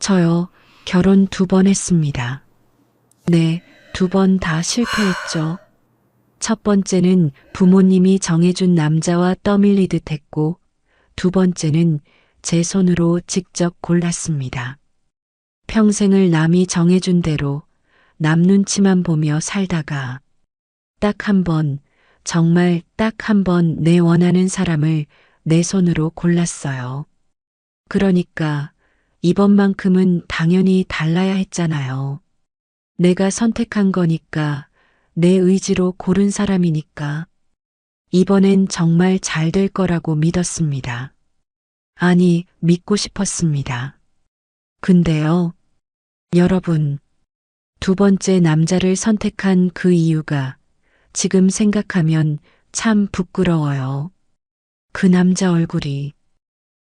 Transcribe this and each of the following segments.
저요, 결혼 2번 했습니다. 네, 2번 다 실패했죠. 첫 번째는 부모님이 정해준 남자와 떠밀리듯 했고, 2번째는 제 손으로 직접 골랐습니다. 평생을 남이 정해준 대로 남 눈치만 보며 살다가 딱 한 번, 정말 딱 한 번 내 원하는 사람을 내 손으로 골랐어요. 그러니까 이번만큼은 당연히 달라야 했잖아요. 내가 선택한 거니까, 내 의지로 고른 사람이니까. 이번엔 정말 잘 될 거라고 믿었습니다. 아니, 믿고 싶었습니다. 근데요, 여러분, 2번째 남자를 선택한 그 이유가 지금 생각하면 참 부끄러워요. 그 남자 얼굴이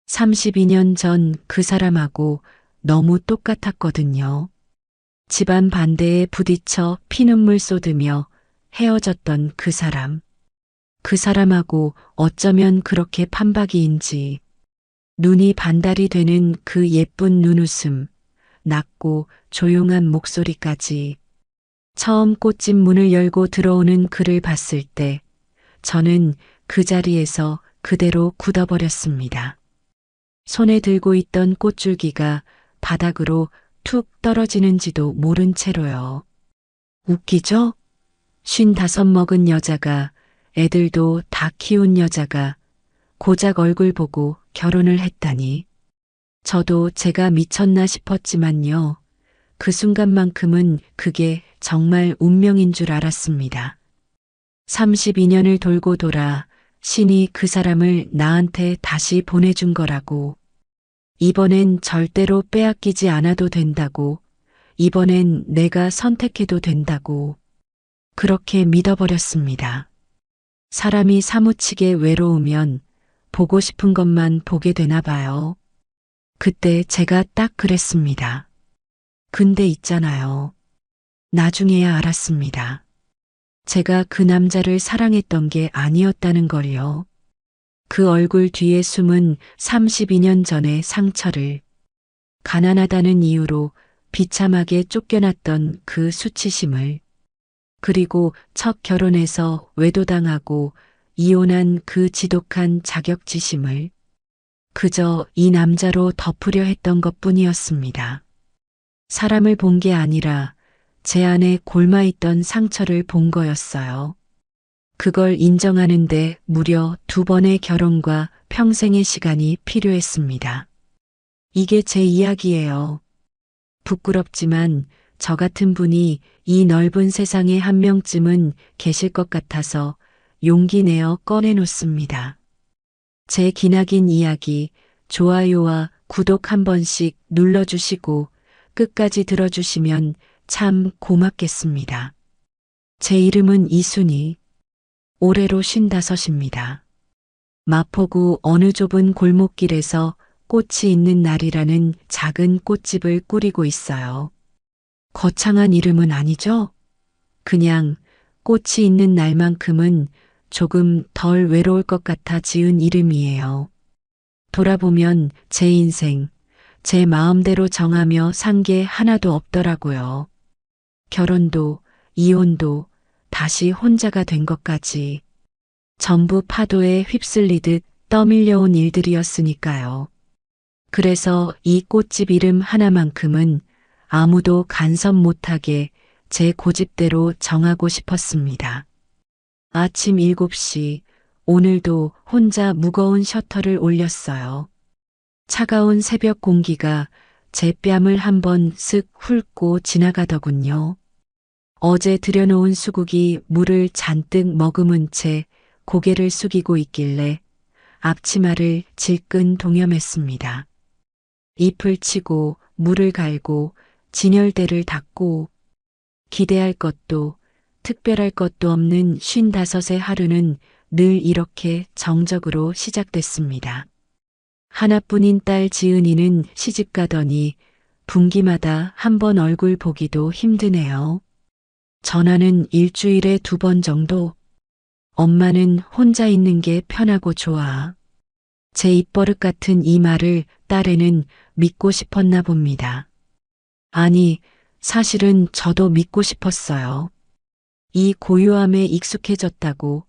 32년 전 그 사람하고 너무 똑같았거든요. 집안 반대에 부딪혀 피눈물 쏟으며 헤어졌던 그 사람. 그 사람하고 어쩌면 그렇게 판박이인지 눈이 반달이 되는 그 예쁜 눈웃음, 낮고 조용한 목소리까지. 처음 꽃집 문을 열고 들어오는 그를 봤을 때 저는 그 자리에서 그대로 굳어버렸습니다. 손에 들고 있던 꽃줄기가 바닥으로 툭 떨어지는지도 모른 채로요. 웃기죠? 55 먹은 여자가, 애들도 다 키운 여자가 고작 얼굴 보고 결혼을 했다니. 저도 제가 미쳤나 싶었지만요. 그 순간만큼은 그게 정말 운명인 줄 알았습니다. 32년을 돌고 돌아 신이 그 사람을 나한테 다시 보내준 거라고. 이번엔 절대로 빼앗기지 않아도 된다고. 이번엔 내가 선택해도 된다고. 그렇게 믿어버렸습니다. 사람이 사무치게 외로우면 보고 싶은 것만 보게 되나 봐요. 그때 제가 딱 그랬습니다. 근데 있잖아요. 나중에야 알았습니다. 제가 그 남자를 사랑했던 게 아니었다는 걸요. 그 얼굴 뒤에 숨은 32년 전의 상처를, 가난하다는 이유로 비참하게 쫓겨났던 그 수치심을, 그리고 첫 결혼에서 외도당하고 이혼한 그 지독한 자격지심을 그저 이 남자로 덮으려 했던 것뿐이었습니다. 사람을 본 게 아니라 제 안에 골마있던 상처를 본 거였어요. 그걸 인정하는데 무려 2번의 결혼과 평생의 시간이 필요했습니다. 이게 제 이야기예요. 부끄럽지만 저 같은 분이 이 넓은 세상에 한 명쯤은 계실 것 같아서 용기 내어 꺼내놓습니다. 제 기나긴 이야기, 좋아요와 구독 한 번씩 눌러주시고 끝까지 들어주시면 참 고맙겠습니다. 제 이름은 이순희, 올해로 55입니다. 마포구 어느 좁은 골목길에서 꽃이 있는 날이라는 작은 꽃집을 꾸리고 있어요. 거창한 이름은 아니죠? 그냥 꽃이 있는 날만큼은 조금 덜 외로울 것 같아 지은 이름이에요. 돌아보면 제 인생, 제 마음대로 정하며 산 게 하나도 없더라고요. 결혼도, 이혼도, 다시 혼자가 된 것까지. 전부 파도에 휩쓸리듯 떠밀려온 일들이었으니까요. 그래서 이 꽃집 이름 하나만큼은 아무도 간섭 못하게 제 고집대로 정하고 싶었습니다. 아침 7시, 오늘도 혼자 무거운 셔터를 올렸어요. 차가운 새벽 공기가 제 뺨을 한번 쓱 훑고 지나가더군요. 어제 들여놓은 수국이 물을 잔뜩 머금은 채 고개를 숙이고 있길래 앞치마를 질끈 동여맸습니다. 잎을 치고 물을 갈고 진열대를 닫고 기대할 것도 특별할 것도 없는 55의 하루는 늘 이렇게 정적으로 시작됐습니다. 하나뿐인 딸 지은이는 시집 가더니 분기마다 한 번 얼굴 보기도 힘드네요. 전화는 일주일에 2번 정도. 엄마는 혼자 있는 게 편하고 좋아. 제 입버릇 같은 이 말을 딸에는 믿고 싶었나 봅니다. 아니, 사실은 저도 믿고 싶었어요. 이 고요함에 익숙해졌다고,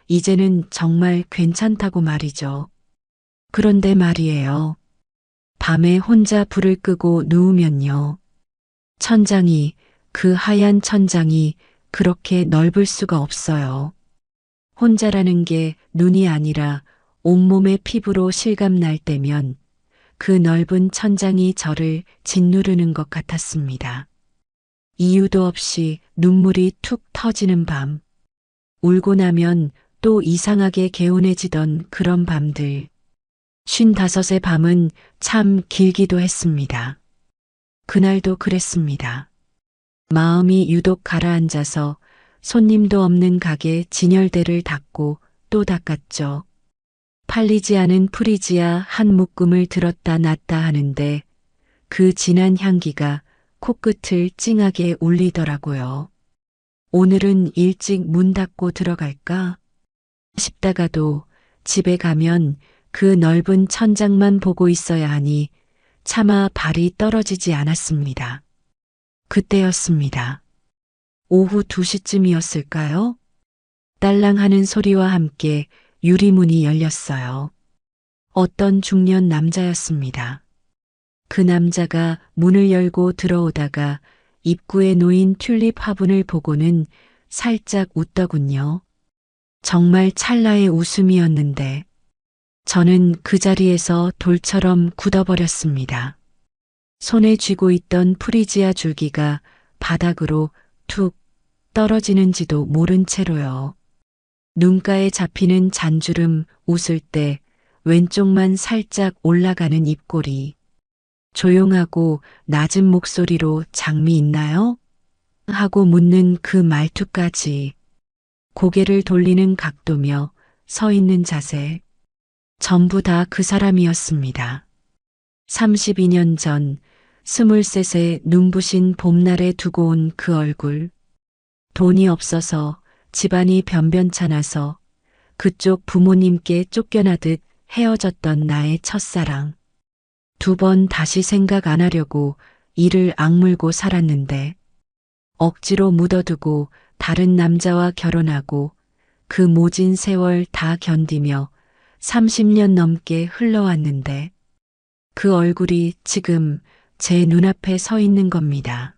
이제는 정말 괜찮다고 말이죠. 그런데 말이에요. 밤에 혼자 불을 끄고 누우면요. 천장이, 그 하얀 천장이 그렇게 넓을 수가 없어요. 혼자라는 게 눈이 아니라 온몸의 피부로 실감날 때면 그 넓은 천장이 저를 짓누르는 것 같았습니다. 이유도 없이 눈물이 툭 터지는 밤. 울고 나면 또 이상하게 개운해지던 그런 밤들. 55의 밤은 참 길기도 했습니다. 그날도 그랬습니다. 마음이 유독 가라앉아서 손님도 없는 가게 진열대를 닫고 또 닦았죠. 팔리지 않은 프리지아 한 묶음을 들었다 놨다 하는데 그 진한 향기가 코끝을 찡하게 울리더라고요. 오늘은 일찍 문 닫고 들어갈까 싶다가도 집에 가면 그 넓은 천장만 보고 있어야 하니 차마 발이 떨어지지 않았습니다. 그때였습니다. 오후 2시쯤이었을까요? 딸랑하는 소리와 함께 유리문이 열렸어요. 어떤 중년 남자였습니다. 그 남자가 문을 열고 들어오다가 입구에 놓인 튤립 화분을 보고는 살짝 웃더군요. 정말 찰나의 웃음이었는데 저는 그 자리에서 돌처럼 굳어버렸습니다. 손에 쥐고 있던 프리지아 줄기가 바닥으로 툭 떨어지는지도 모른 채로요. 눈가에 잡히는 잔주름 웃을 때 왼쪽만 살짝 올라가는 입꼬리. 조용하고 낮은 목소리로 장미 있나요? 하고 묻는 그 말투까지. 고개를 돌리는 각도며 서 있는 자세. 전부 다 그 사람이었습니다. 32년 전 23세 눈부신 봄날에 두고 온 그 얼굴. 돈이 없어서 집안이 변변찮아서 그쪽 부모님께 쫓겨나듯 헤어졌던 나의 첫사랑. 2번 다시 생각 안 하려고 이를 악물고 살았는데 억지로 묻어두고 다른 남자와 결혼하고 그 모진 세월 다 견디며 30년 넘게 흘러왔는데 그 얼굴이 지금 제 눈앞에 서 있는 겁니다.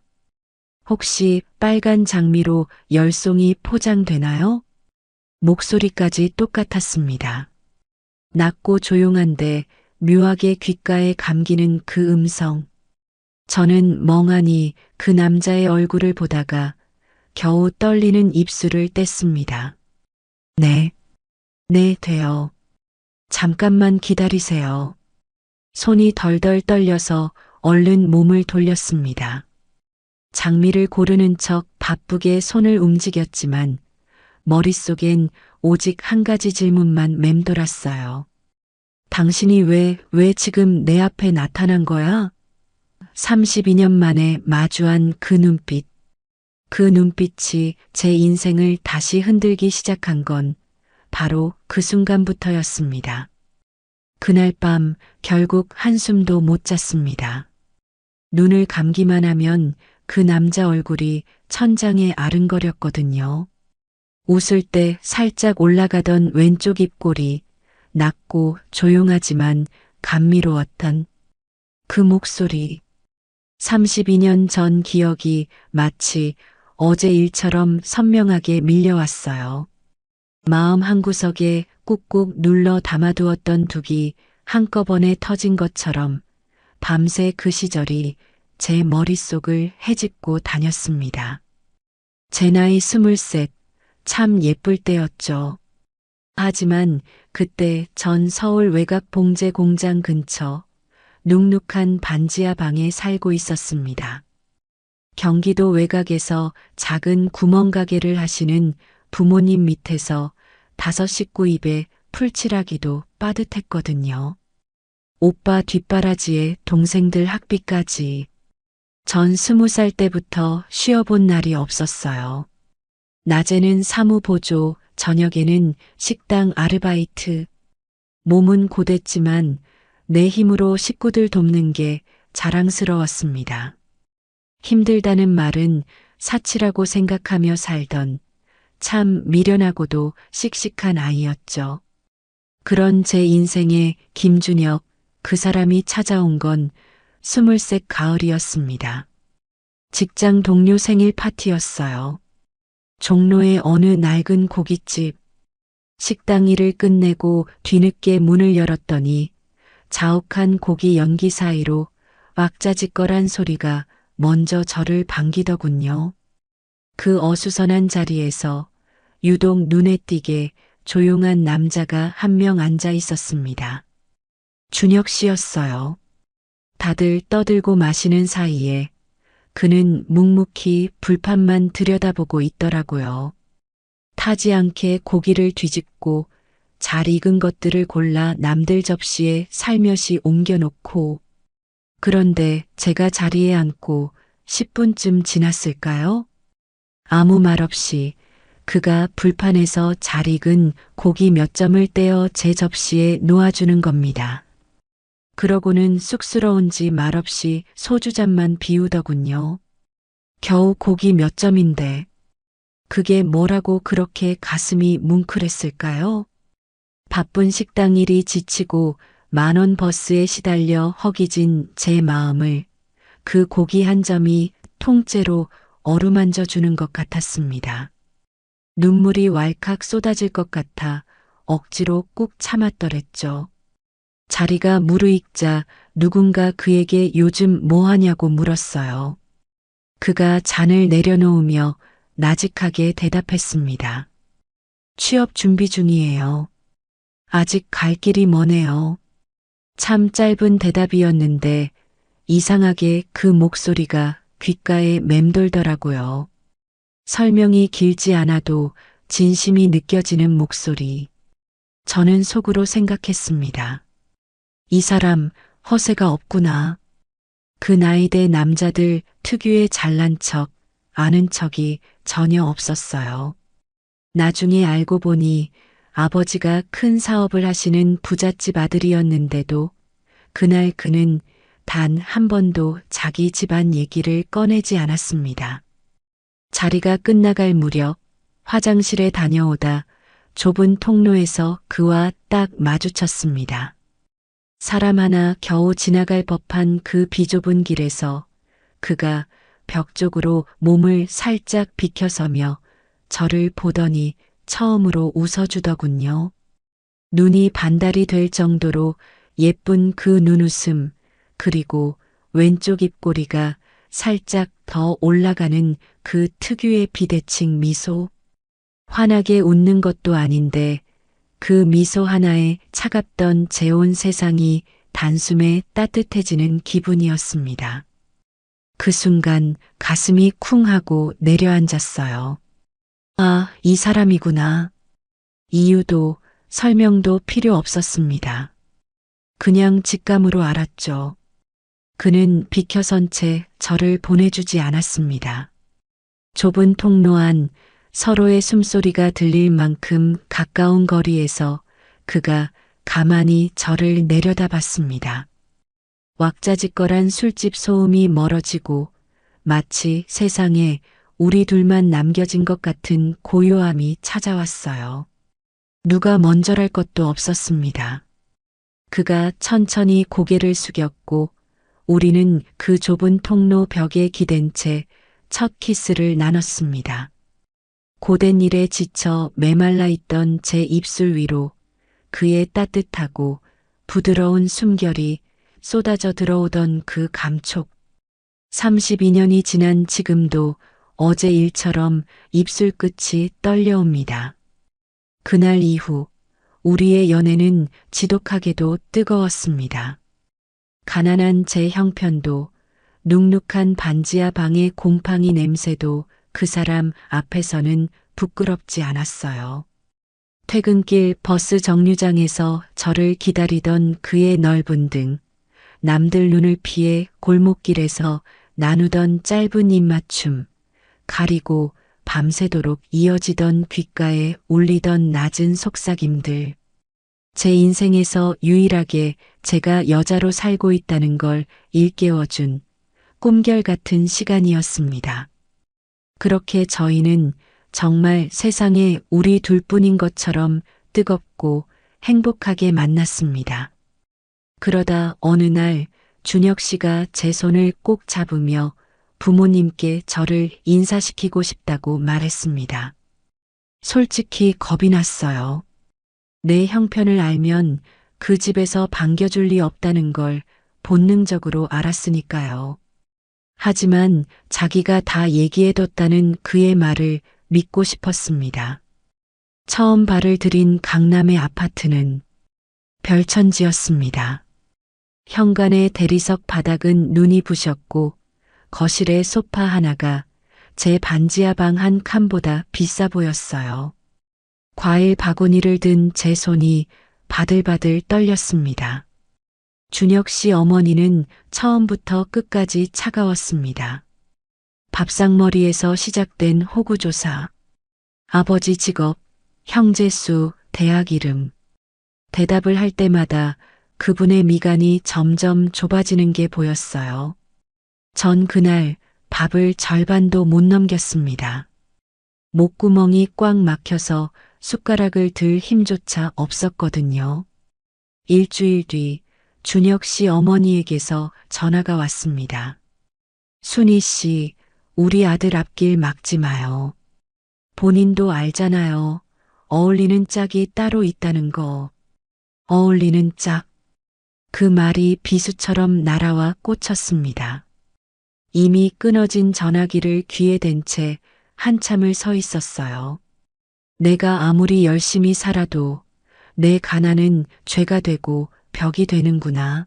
혹시 빨간 장미로 열송이 포장되나요? 목소리까지 똑같았습니다. 낮고 조용한데 묘하게 귓가에 감기는 그 음성. 저는 멍하니 그 남자의 얼굴을 보다가 겨우 떨리는 입술을 뗐습니다. 네, 네, 돼요. 잠깐만 기다리세요. 손이 덜덜 떨려서 얼른 몸을 돌렸습니다. 장미를 고르는 척 바쁘게 손을 움직였지만 머릿속엔 오직 한 가지 질문만 맴돌았어요. 당신이 왜 지금 내 앞에 나타난 거야? 32년 만에 마주한 그 눈빛. 그 눈빛이 제 인생을 다시 흔들기 시작한 건 바로 그 순간부터였습니다. 그날 밤 결국 한숨도 못 잤습니다. 눈을 감기만 하면 그 남자 얼굴이 천장에 아른거렸거든요. 웃을 때 살짝 올라가던 왼쪽 입꼬리, 낮고 조용하지만 감미로웠던 그 목소리. 32년 전 기억이 마치 어제 일처럼 선명하게 밀려왔어요. 마음 한구석에 꾹꾹 눌러 담아두었던 둑이 한꺼번에 터진 것처럼 밤새 그 시절이 제 머릿속을 헤집고 다녔습니다. 제 나이 23, 참 예쁠 때였죠. 하지만 그때 전 서울 외곽 봉제 공장 근처 눅눅한 반지하 방에 살고 있었습니다. 경기도 외곽에서 작은 구멍가게를 하시는 부모님 밑에서 5 식구 입에 풀칠하기도 빠듯했거든요. 오빠 뒷바라지에 동생들 학비까지. 전 20살 때부터 쉬어본 날이 없었어요. 낮에는 사무보조, 저녁에는 식당 아르바이트. 몸은 고됐지만 내 힘으로 식구들 돕는 게 자랑스러웠습니다. 힘들다는 말은 사치라고 생각하며 살던 참 미련하고도 씩씩한 아이였죠. 그런 제 인생에 김준혁, 그 사람이 찾아온 건 23 가을이었습니다. 직장 동료 생일 파티였어요. 종로의 어느 낡은 고깃집. 식당 일을 끝내고 뒤늦게 문을 열었더니 자욱한 고기 연기 사이로 왁자지껄한 소리가 먼저 저를 반기더군요. 그 어수선한 자리에서 유독 눈에 띄게 조용한 남자가 한 명 앉아 있었습니다. 준혁 씨였어요. 다들 떠들고 마시는 사이에 그는 묵묵히 불판만 들여다보고 있더라고요. 타지 않게 고기를 뒤집고 잘 익은 것들을 골라 남들 접시에 살며시 옮겨놓고, 그런데 제가 자리에 앉고 10분쯤 지났을까요? 아무 말 없이 그가 불판에서 잘 익은 고기 몇 점을 떼어 제 접시에 놓아주는 겁니다. 그러고는 쑥스러운지 말없이 소주잔만 비우더군요. 겨우 고기 몇 점인데 그게 뭐라고 그렇게 가슴이 뭉클했을까요? 바쁜 식당 일이 지치고 10,000원 버스에 시달려 허기진 제 마음을 그 고기 한 점이 통째로 어루만져 주는 것 같았습니다. 눈물이 왈칵 쏟아질 것 같아 억지로 꾹 참았더랬죠. 자리가 무르익자 누군가 그에게 요즘 뭐 하냐고 물었어요. 그가 잔을 내려놓으며 나직하게 대답했습니다. 취업 준비 중이에요. 아직 갈 길이 머네요. 참 짧은 대답이었는데 이상하게 그 목소리가 귓가에 맴돌더라고요. 설명이 길지 않아도 진심이 느껴지는 목소리. 저는 속으로 생각했습니다. 이 사람 허세가 없구나. 그 나이대 남자들 특유의 잘난 척, 아는 척이 전혀 없었어요. 나중에 알고 보니 아버지가 큰 사업을 하시는 부잣집 아들이었는데도 그날 그는 단 한 번도 자기 집안 얘기를 꺼내지 않았습니다. 자리가 끝나갈 무렵 화장실에 다녀오다 좁은 통로에서 그와 딱 마주쳤습니다. 사람 하나 겨우 지나갈 법한 그 비좁은 길에서 그가 벽 쪽으로 몸을 살짝 비켜서며 저를 보더니 처음으로 웃어주더군요. 눈이 반달이 될 정도로 예쁜 그 눈웃음, 그리고 왼쪽 입꼬리가 살짝 더 올라가는 그 특유의 비대칭 미소. 환하게 웃는 것도 아닌데 그 미소 하나에 차갑던 제 온 세상이 단숨에 따뜻해지는 기분이었습니다. 그 순간 가슴이 쿵 하고 내려앉았어요. 아, 이 사람이구나. 이유도 설명도 필요 없었습니다. 그냥 직감으로 알았죠. 그는 비켜선 채 저를 보내주지 않았습니다. 좁은 통로 안 서로의 숨소리가 들릴 만큼 가까운 거리에서 그가 가만히 저를 내려다봤습니다. 왁자지껄한 술집 소음이 멀어지고 마치 세상에 우리 둘만 남겨진 것 같은 고요함이 찾아왔어요. 누가 먼저랄 것도 없었습니다. 그가 천천히 고개를 숙였고 우리는 그 좁은 통로 벽에 기댄 채 첫 키스를 나눴습니다. 고된 일에 지쳐 메말라 있던 제 입술 위로 그의 따뜻하고 부드러운 숨결이 쏟아져 들어오던 그 감촉. 32년이 지난 지금도 어제 일처럼 입술 끝이 떨려옵니다. 그날 이후 우리의 연애는 지독하게도 뜨거웠습니다. 가난한 제 형편도 눅눅한 반지하 방의 곰팡이 냄새도 그 사람 앞에서는 부끄럽지 않았어요. 퇴근길 버스 정류장에서 저를 기다리던 그의 넓은 등, 남들 눈을 피해 골목길에서 나누던 짧은 입맞춤, 가리고 밤새도록 이어지던 귓가에 울리던 낮은 속삭임들. 제 인생에서 유일하게 제가 여자로 살고 있다는 걸 일깨워준 꿈결 같은 시간이었습니다. 그렇게 저희는 정말 세상에 우리 둘뿐인 것처럼 뜨겁고 행복하게 만났습니다. 그러다 어느 날 준혁 씨가 제 손을 꼭 잡으며 부모님께 저를 인사시키고 싶다고 말했습니다. 솔직히 겁이 났어요. 내 형편을 알면 그 집에서 반겨줄 리 없다는 걸 본능적으로 알았으니까요. 하지만 자기가 다 얘기해뒀다는 그의 말을 믿고 싶었습니다. 처음 발을 들인 강남의 아파트는 별천지였습니다. 현관의 대리석 바닥은 눈이 부셨고 거실의 소파 하나가 제 반지하 방 한 칸보다 비싸 보였어요. 과일 바구니를 든 제 손이 바들바들 떨렸습니다. 준혁 씨 어머니는 처음부터 끝까지 차가웠습니다. 밥상머리에서 시작된 호구조사, 아버지 직업, 형제 수, 대학 이름. 대답을 할 때마다 그분의 미간이 점점 좁아지는 게 보였어요. 전 그날 밥을 절반도 못 넘겼습니다. 목구멍이 꽉 막혀서 숟가락을 들 힘조차 없었거든요. 일주일 뒤 준혁 씨 어머니에게서 전화가 왔습니다. 순희 씨, 우리 아들 앞길 막지 마요. 본인도 알잖아요. 어울리는 짝이 따로 있다는 거. 어울리는 짝. 그 말이 비수처럼 날아와 꽂혔습니다. 이미 끊어진 전화기를 귀에 댄 채 한참을 서 있었어요. 내가 아무리 열심히 살아도 내 가난은 죄가 되고 벽이 되는구나.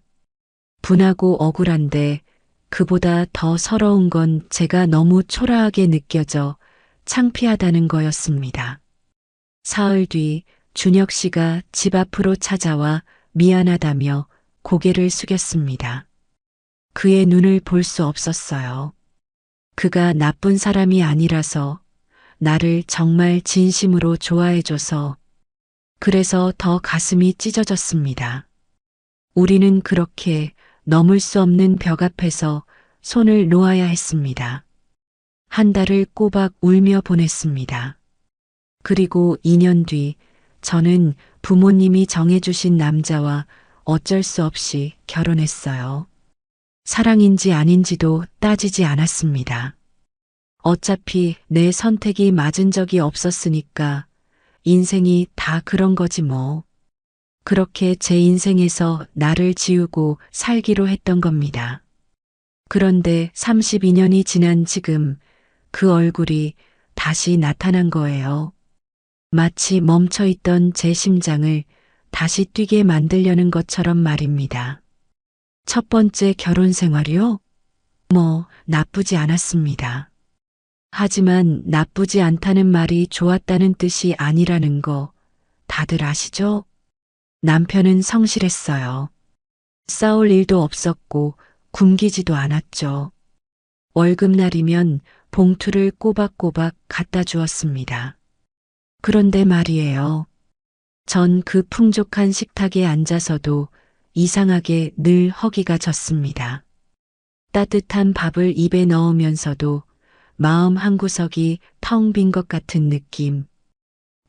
분하고 억울한데 그보다 더 서러운 건 제가 너무 초라하게 느껴져 창피하다는 거였습니다. 사흘 뒤 준혁 씨가 집 앞으로 찾아와 미안하다며 고개를 숙였습니다. 그의 눈을 볼 수 없었어요. 그가 나쁜 사람이 아니라서 나를 정말 진심으로 좋아해줘서 그래서 더 가슴이 찢어졌습니다. 우리는 그렇게 넘을 수 없는 벽 앞에서 손을 놓아야 했습니다. 한 달을 꼬박 울며 보냈습니다. 그리고 2년 뒤 저는 부모님이 정해주신 남자와 어쩔 수 없이 결혼했어요. 사랑인지 아닌지도 따지지 않았습니다. 어차피 내 선택이 맞은 적이 없었으니까 인생이 다 그런 거지 뭐. 그렇게 제 인생에서 나를 지우고 살기로 했던 겁니다. 그런데 32년이 지난 지금 그 얼굴이 다시 나타난 거예요. 마치 멈춰있던 제 심장을 다시 뛰게 만들려는 것처럼 말입니다. 첫 번째 결혼 생활이요? 뭐 나쁘지 않았습니다. 하지만 나쁘지 않다는 말이 좋았다는 뜻이 아니라는 거 다들 아시죠? 남편은 성실했어요. 싸울 일도 없었고 굶기지도 않았죠. 월급날이면 봉투를 꼬박꼬박 갖다 주었습니다. 그런데 말이에요. 전 그 풍족한 식탁에 앉아서도 이상하게 늘 허기가 졌습니다. 따뜻한 밥을 입에 넣으면서도 마음 한구석이 텅 빈 것 같은 느낌.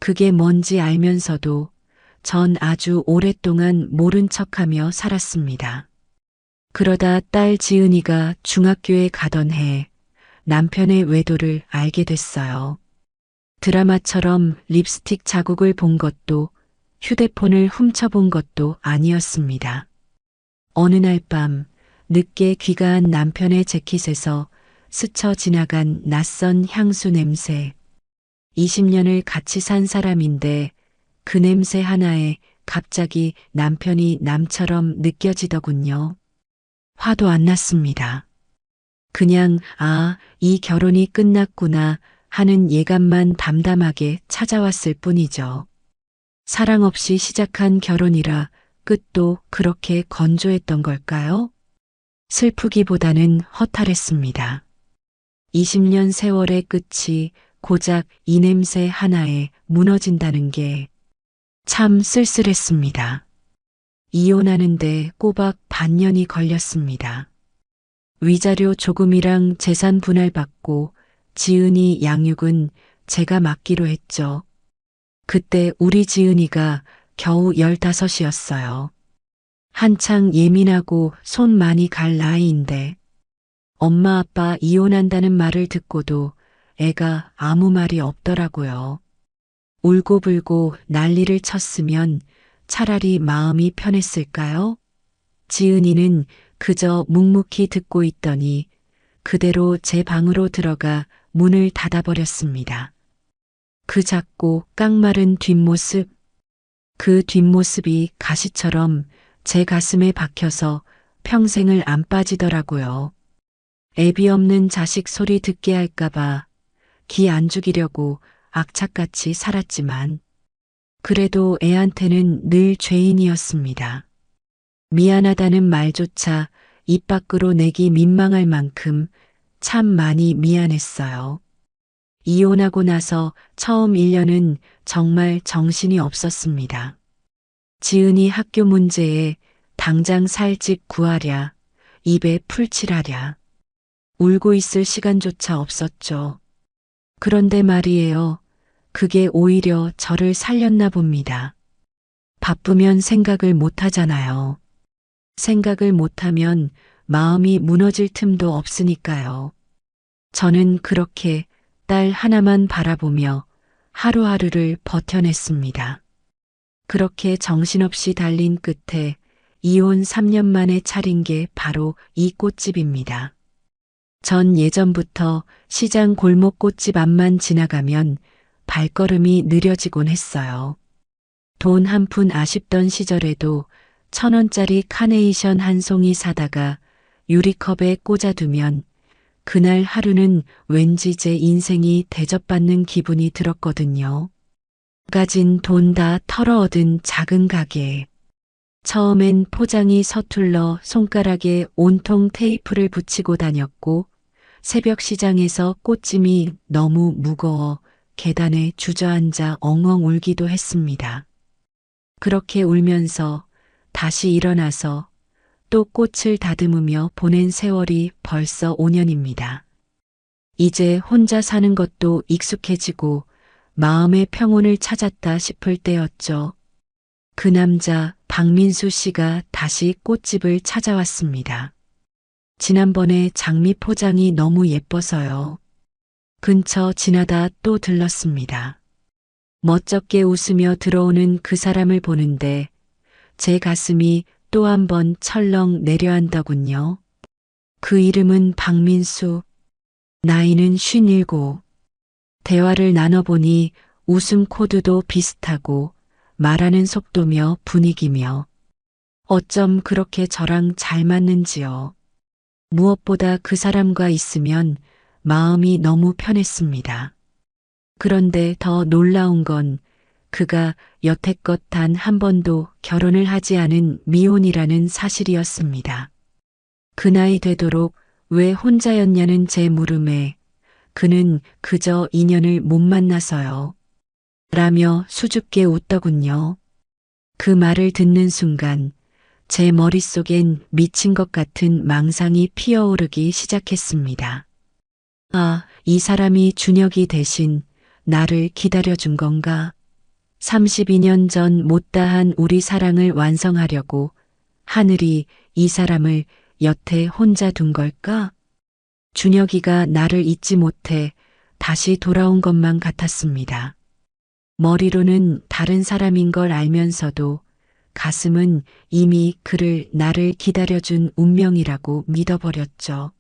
그게 뭔지 알면서도 전 아주 오랫동안 모른 척하며 살았습니다. 그러다 딸 지은이가 중학교에 가던 해 남편의 외도를 알게 됐어요. 드라마처럼 립스틱 자국을 본 것도 휴대폰을 훔쳐본 것도 아니었습니다. 어느 날 밤 늦게 귀가한 남편의 재킷에서 스쳐 지나간 낯선 향수 냄새. 20년을 같이 산 사람인데 그 냄새 하나에 갑자기 남편이 남처럼 느껴지더군요. 화도 안 났습니다. 그냥 이 결혼이 끝났구나 하는 예감만 담담하게 찾아왔을 뿐이죠. 사랑 없이 시작한 결혼이라 끝도 그렇게 건조했던 걸까요? 슬프기보다는 허탈했습니다. 20년 세월의 끝이 고작 이 냄새 하나에 무너진다는 게 참 쓸쓸했습니다. 이혼하는데 꼬박 반년이 걸렸습니다. 위자료 조금이랑 재산 분할받고 지은이 양육은 제가 맡기로 했죠. 그때 우리 지은이가 겨우 15이었어요. 한창 예민하고 손 많이 갈 나이인데 엄마 아빠 이혼한다는 말을 듣고도 애가 아무 말이 없더라고요. 울고불고 난리를 쳤으면 차라리 마음이 편했을까요? 지은이는 그저 묵묵히 듣고 있더니 그대로 제 방으로 들어가 문을 닫아버렸습니다. 그 작고 깡마른 뒷모습, 그 뒷모습이 가시처럼 제 가슴에 박혀서 평생을 안 빠지더라고요. 애비 없는 자식 소리 듣게 할까봐 기 안 죽이려고 악착같이 살았지만 그래도 애한테는 늘 죄인이었습니다. 미안하다는 말조차 입 밖으로 내기 민망할 만큼 참 많이 미안했어요. 이혼하고 나서 처음 1년은 정말 정신이 없었습니다. 지은이 학교 문제에 당장 살 집 구하랴, 입에 풀 칠하랴. 울고 있을 시간조차 없었죠. 그런데 말이에요. 그게 오히려 저를 살렸나 봅니다. 바쁘면 생각을 못 하잖아요. 생각을 못하면 마음이 무너질 틈도 없으니까요. 저는 그렇게 딸 하나만 바라보며 하루하루를 버텨냈습니다. 그렇게 정신없이 달린 끝에 이혼 3년 만에 차린 게 바로 이 꽃집입니다. 전 예전부터 시장 골목 꽃집 앞만 지나가면 발걸음이 느려지곤 했어요. 돈 한 푼 아쉽던 시절에도 1,000원짜리 카네이션 한 송이 사다가 유리컵에 꽂아두면 그날 하루는 왠지 제 인생이 대접받는 기분이 들었거든요. 가진 돈 다 털어 얻은 작은 가게. 처음엔 포장이 서툴러 손가락에 온통 테이프를 붙이고 다녔고 새벽 시장에서 꽃짐이 너무 무거워 계단에 주저앉아 엉엉 울기도 했습니다. 그렇게 울면서 다시 일어나서 또 꽃을 다듬으며 보낸 세월이 벌써 5년입니다. 이제 혼자 사는 것도 익숙해지고 마음의 평온을 찾았다 싶을 때였죠. 그 남자 박민수 씨가 다시 꽃집을 찾아왔습니다. 지난번에 장미 포장이 너무 예뻐서요. 근처 지나다 또 들렀습니다. 멋쩍게 웃으며 들어오는 그 사람을 보는데 제 가슴이 또 한 번 철렁 내려앉더군요. 그 이름은 박민수. 나이는 57. 대화를 나눠보니 웃음 코드도 비슷하고 말하는 속도며 분위기며 어쩜 그렇게 저랑 잘 맞는지요. 무엇보다 그 사람과 있으면 마음이 너무 편했습니다. 그런데 더 놀라운 건 그가 여태껏 단 한 번도 결혼을 하지 않은 미혼이라는 사실이었습니다. 그 나이 되도록 왜 혼자였냐는 제 물음에 그는 그저 인연을 못 만나서요. 라며 수줍게 웃더군요. 그 말을 듣는 순간 제 머릿속엔 미친 것 같은 망상이 피어오르기 시작했습니다. 아, 이 사람이 준혁이 대신 나를 기다려준 건가? 32년 전 못다한 우리 사랑을 완성하려고 하늘이 이 사람을 여태 혼자 둔 걸까? 준혁이가 나를 잊지 못해 다시 돌아온 것만 같았습니다. 머리로는 다른 사람인 걸 알면서도 가슴은 이미 그를 나를 기다려준 운명이라고 믿어버렸죠.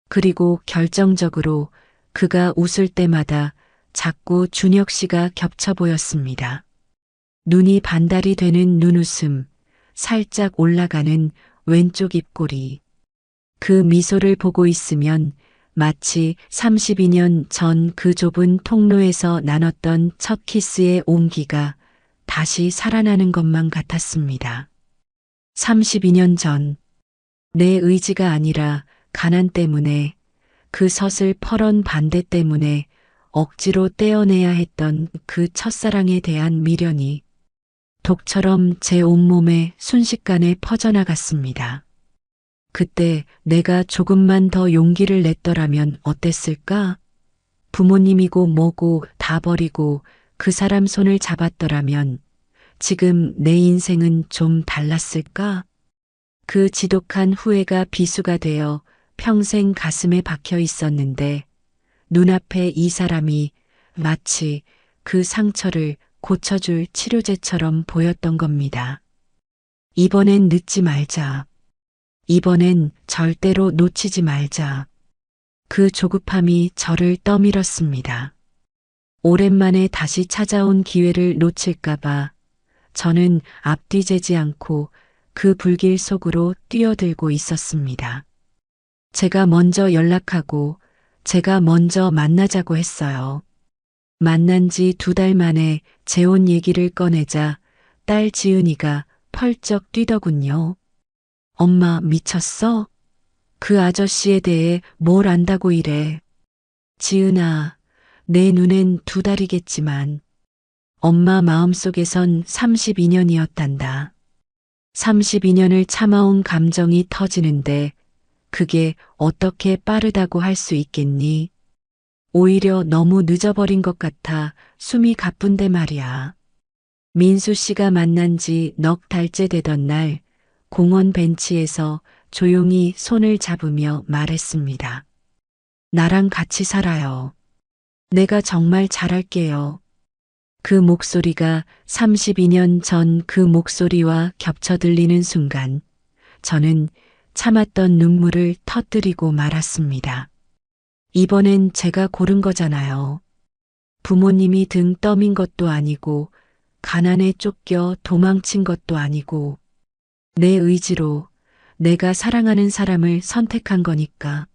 그리고 결정적으로 그가 웃을 때마다 자꾸 준혁 씨가 겹쳐 보였습니다. 눈이 반달이 되는 눈웃음, 살짝 올라가는 왼쪽 입꼬리. 그 미소를 보고 있으면 마치 32년 전 그 좁은 통로에서 나눴던 첫 키스의 온기가 다시 살아나는 것만 같았습니다. 32년 전, 내 의지가 아니라 가난 때문에 그 서슬퍼런 반대 때문에 억지로 떼어내야 했던 그 첫사랑에 대한 미련이 독처럼 제 온몸에 순식간에 퍼져나갔습니다. 그때 내가 조금만 더 용기를 냈더라면 어땠을까? 부모님이고 뭐고 다 버리고 그 사람 손을 잡았더라면 지금 내 인생은 좀 달랐을까? 그 지독한 후회가 비수가 되어 평생 가슴에 박혀 있었는데 눈앞에 이 사람이 마치 그 상처를 고쳐줄 치료제처럼 보였던 겁니다. 이번엔 늦지 말자. 이번엔 절대로 놓치지 말자. 그 조급함이 저를 떠밀었습니다. 오랜만에 다시 찾아온 기회를 놓칠까봐 저는 앞뒤 재지 않고 그 불길 속으로 뛰어들고 있었습니다. 제가 먼저 연락하고 제가 먼저 만나자고 했어요. 만난 지 2달 만에 재혼 얘기를 꺼내자 딸 지은이가 펄쩍 뛰더군요. 엄마 미쳤어? 그 아저씨에 대해 뭘 안다고 이래. 지은아, 내 눈엔 2달이겠지만 엄마 마음속에선 32년이었단다. 32년을 참아온 감정이 터지는데 그게 어떻게 빠르다고 할 수 있겠니? 오히려 너무 늦어버린 것 같아 숨이 가쁜데 말이야. 민수 씨가 만난 지 넉 달째 되던 날 공원 벤치에서 조용히 손을 잡으며 말했습니다. 나랑 같이 살아요. 내가 정말 잘할게요. 그 목소리가 32년 전 그 목소리와 겹쳐 들리는 순간 저는 참았던 눈물을 터뜨리고 말았습니다. 이번엔 제가 고른 거잖아요. 부모님이 등 떠민 것도 아니고 가난에 쫓겨 도망친 것도 아니고 내 의지로 내가 사랑하는 사람을 선택한 거니까.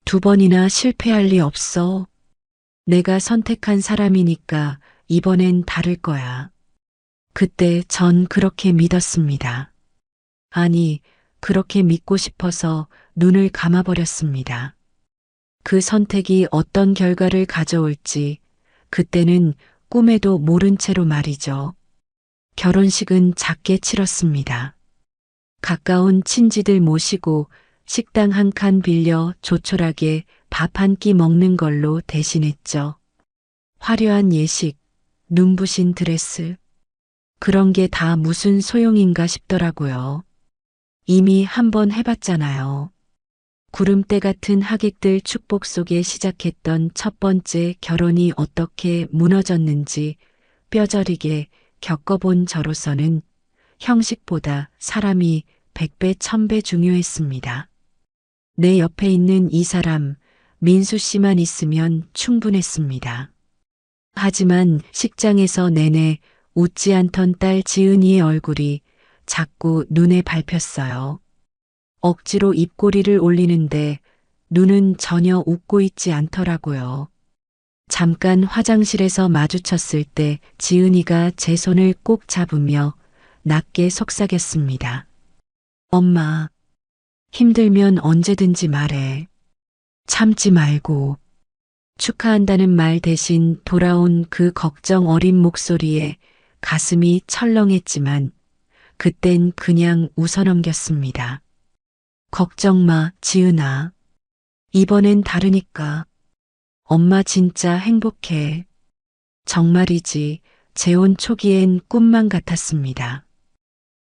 2번이나 실패할 리 없어. 내가 선택한 사람이니까 이번엔 다를 거야. 그때 전 그렇게 믿었습니다. 아니, 그렇게 믿고 싶어서 눈을 감아버렸습니다. 그 선택이 어떤 결과를 가져올지 그때는 꿈에도 모른 채로 말이죠. 결혼식은 작게 치렀습니다. 가까운 친지들 모시고 식당 한 칸 빌려 조촐하게 밥 한 끼 먹는 걸로 대신했죠. 화려한 예식, 눈부신 드레스. 그런 게 다 무슨 소용인가 싶더라고요. 이미 한번 해봤잖아요. 구름대 같은 하객들 축복 속에 시작했던 첫 번째 결혼이 어떻게 무너졌는지 뼈저리게 겪어본 저로서는 형식보다 사람이 100배, 1000배 중요했습니다. 내 옆에 있는 이 사람, 민수 씨만 있으면 충분했습니다. 하지만 식장에서 내내 웃지 않던 딸 지은이의 얼굴이 자꾸 눈에 밟혔어요. 억지로 입꼬리를 올리는데 눈은 전혀 웃고 있지 않더라고요. 잠깐 화장실에서 마주쳤을 때 지은이가 제 손을 꼭 잡으며 낮게 속삭였습니다. 엄마, 힘들면 언제든지 말해. 참지 말고. 축하한다는 말 대신 돌아온 그 걱정 어린 목소리에 가슴이 철렁했지만 그땐 그냥 웃어넘겼습니다. 걱정 마, 지은아. 이번엔 다르니까. 엄마 진짜 행복해. 정말이지, 재혼 초기엔 꿈만 같았습니다.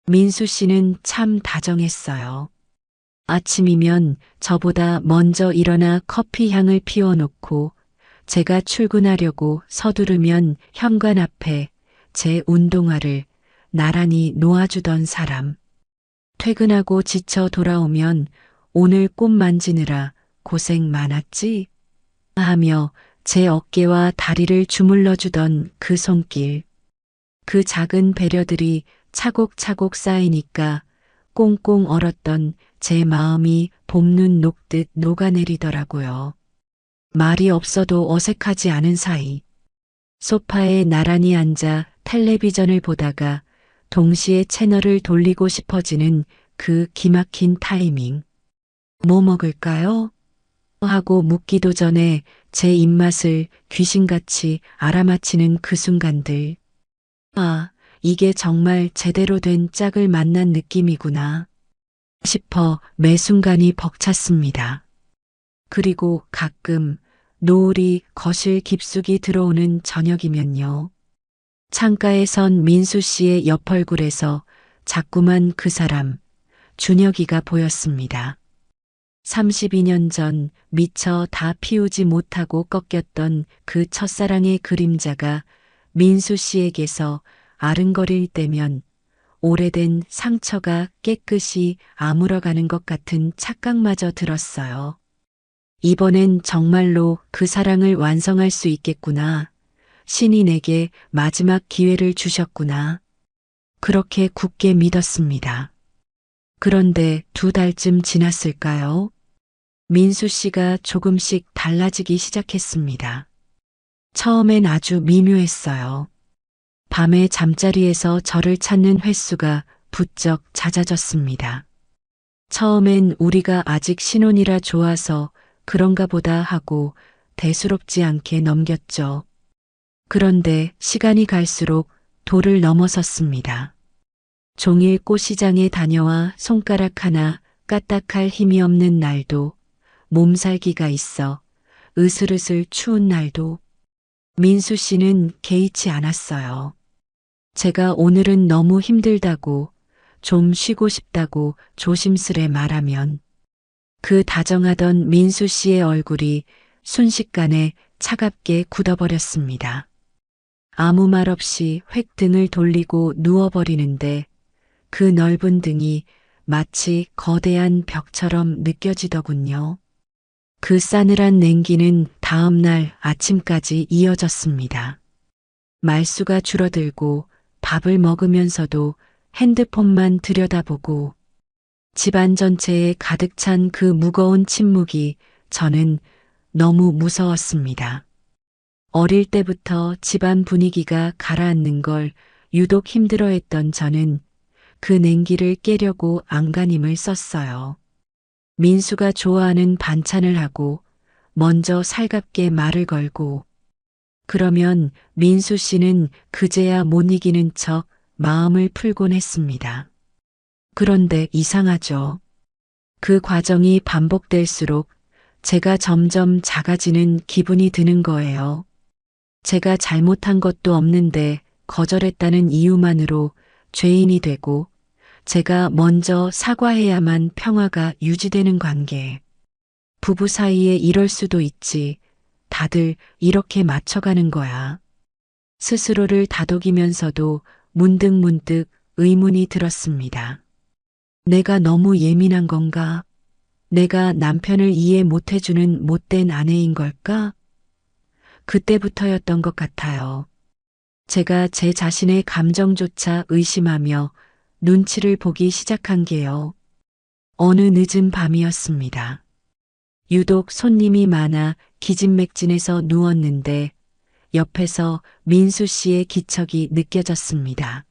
민수 씨는 참 다정했어요. 아침이면 저보다 먼저 일어나 커피 향을 피워놓고 제가 출근하려고 서두르면 현관 앞에 제 운동화를 나란히 놓아주던 사람. 퇴근하고 지쳐 돌아오면 오늘 꽃 만지느라 고생 많았지? 하며 제 어깨와 다리를 주물러주던 그 손길. 그 작은 배려들이 차곡차곡 쌓이니까 꽁꽁 얼었던 제 마음이 봄눈 녹듯 녹아내리더라고요. 말이 없어도 어색하지 않은 사이. 소파에 나란히 앉아 텔레비전을 보다가 동시에 채널을 돌리고 싶어지는 그 기막힌 타이밍. 뭐 먹을까요? 하고 묻기도 전에 제 입맛을 귀신같이 알아맞히는 그 순간들. 아, 이게 정말 제대로 된 짝을 만난 느낌이구나. 싶어 매 순간이 벅찼습니다. 그리고 가끔 노을이 거실 깊숙이 들어오는 저녁이면요. 창가에 선 민수 씨의 옆 얼굴에서 자꾸만 그 사람, 준혁이가 보였습니다. 32년 전 미처 다 피우지 못하고 꺾였던 그 첫사랑의 그림자가 민수 씨에게서 아른거릴 때면 오래된 상처가 깨끗이 아물어가는 것 같은 착각마저 들었어요. 이번엔 정말로 그 사랑을 완성할 수 있겠구나. 신이 내게 마지막 기회를 주셨구나. 그렇게 굳게 믿었습니다. 그런데 2달쯤 지났을까요? 민수 씨가 조금씩 달라지기 시작했습니다. 처음엔 아주 미묘했어요. 밤에 잠자리에서 저를 찾는 횟수가 부쩍 잦아졌습니다. 처음엔 우리가 아직 신혼이라 좋아서 그런가 보다 하고 대수롭지 않게 넘겼죠. 그런데 시간이 갈수록 도를 넘어섰습니다. 종일 꽃시장에 다녀와 손가락 하나 까딱할 힘이 없는 날도, 몸살기가 있어 으슬으슬 추운 날도 민수 씨는 개의치 않았어요. 제가 오늘은 너무 힘들다고, 좀 쉬고 싶다고 조심스레 말하면 그 다정하던 민수 씨의 얼굴이 순식간에 차갑게 굳어버렸습니다. 아무 말 없이 획 등을 돌리고 누워버리는데 그 넓은 등이 마치 거대한 벽처럼 느껴지더군요. 그 싸늘한 냉기는 다음 날 아침까지 이어졌습니다. 말수가 줄어들고 밥을 먹으면서도 핸드폰만 들여다보고 집안 전체에 가득 찬 그 무거운 침묵이 저는 너무 무서웠습니다. 어릴 때부터 집안 분위기가 가라앉는 걸 유독 힘들어했던 저는 그 냉기를 깨려고 안간힘을 썼어요. 민수가 좋아하는 반찬을 하고 먼저 살갑게 말을 걸고 그러면 민수 씨는 그제야 못 이기는 척 마음을 풀곤 했습니다. 그런데 이상하죠. 그 과정이 반복될수록 제가 점점 작아지는 기분이 드는 거예요. 제가 잘못한 것도 없는데 거절했다는 이유만으로 죄인이 되고 제가 먼저 사과해야만 평화가 유지되는 관계. 부부 사이에 이럴 수도 있지. 다들 이렇게 맞춰가는 거야. 스스로를 다독이면서도 문득문득 의문이 들었습니다. 내가 너무 예민한 건가? 내가 남편을 이해 못해주는 못된 아내인 걸까? 그때부터였던 것 같아요. 제가 제 자신의 감정조차 의심하며 눈치를 보기 시작한 게요. 어느 늦은 밤이었습니다. 유독 손님이 많아 기진맥진해서 누웠는데 옆에서 민수 씨의 기척이 느껴졌습니다.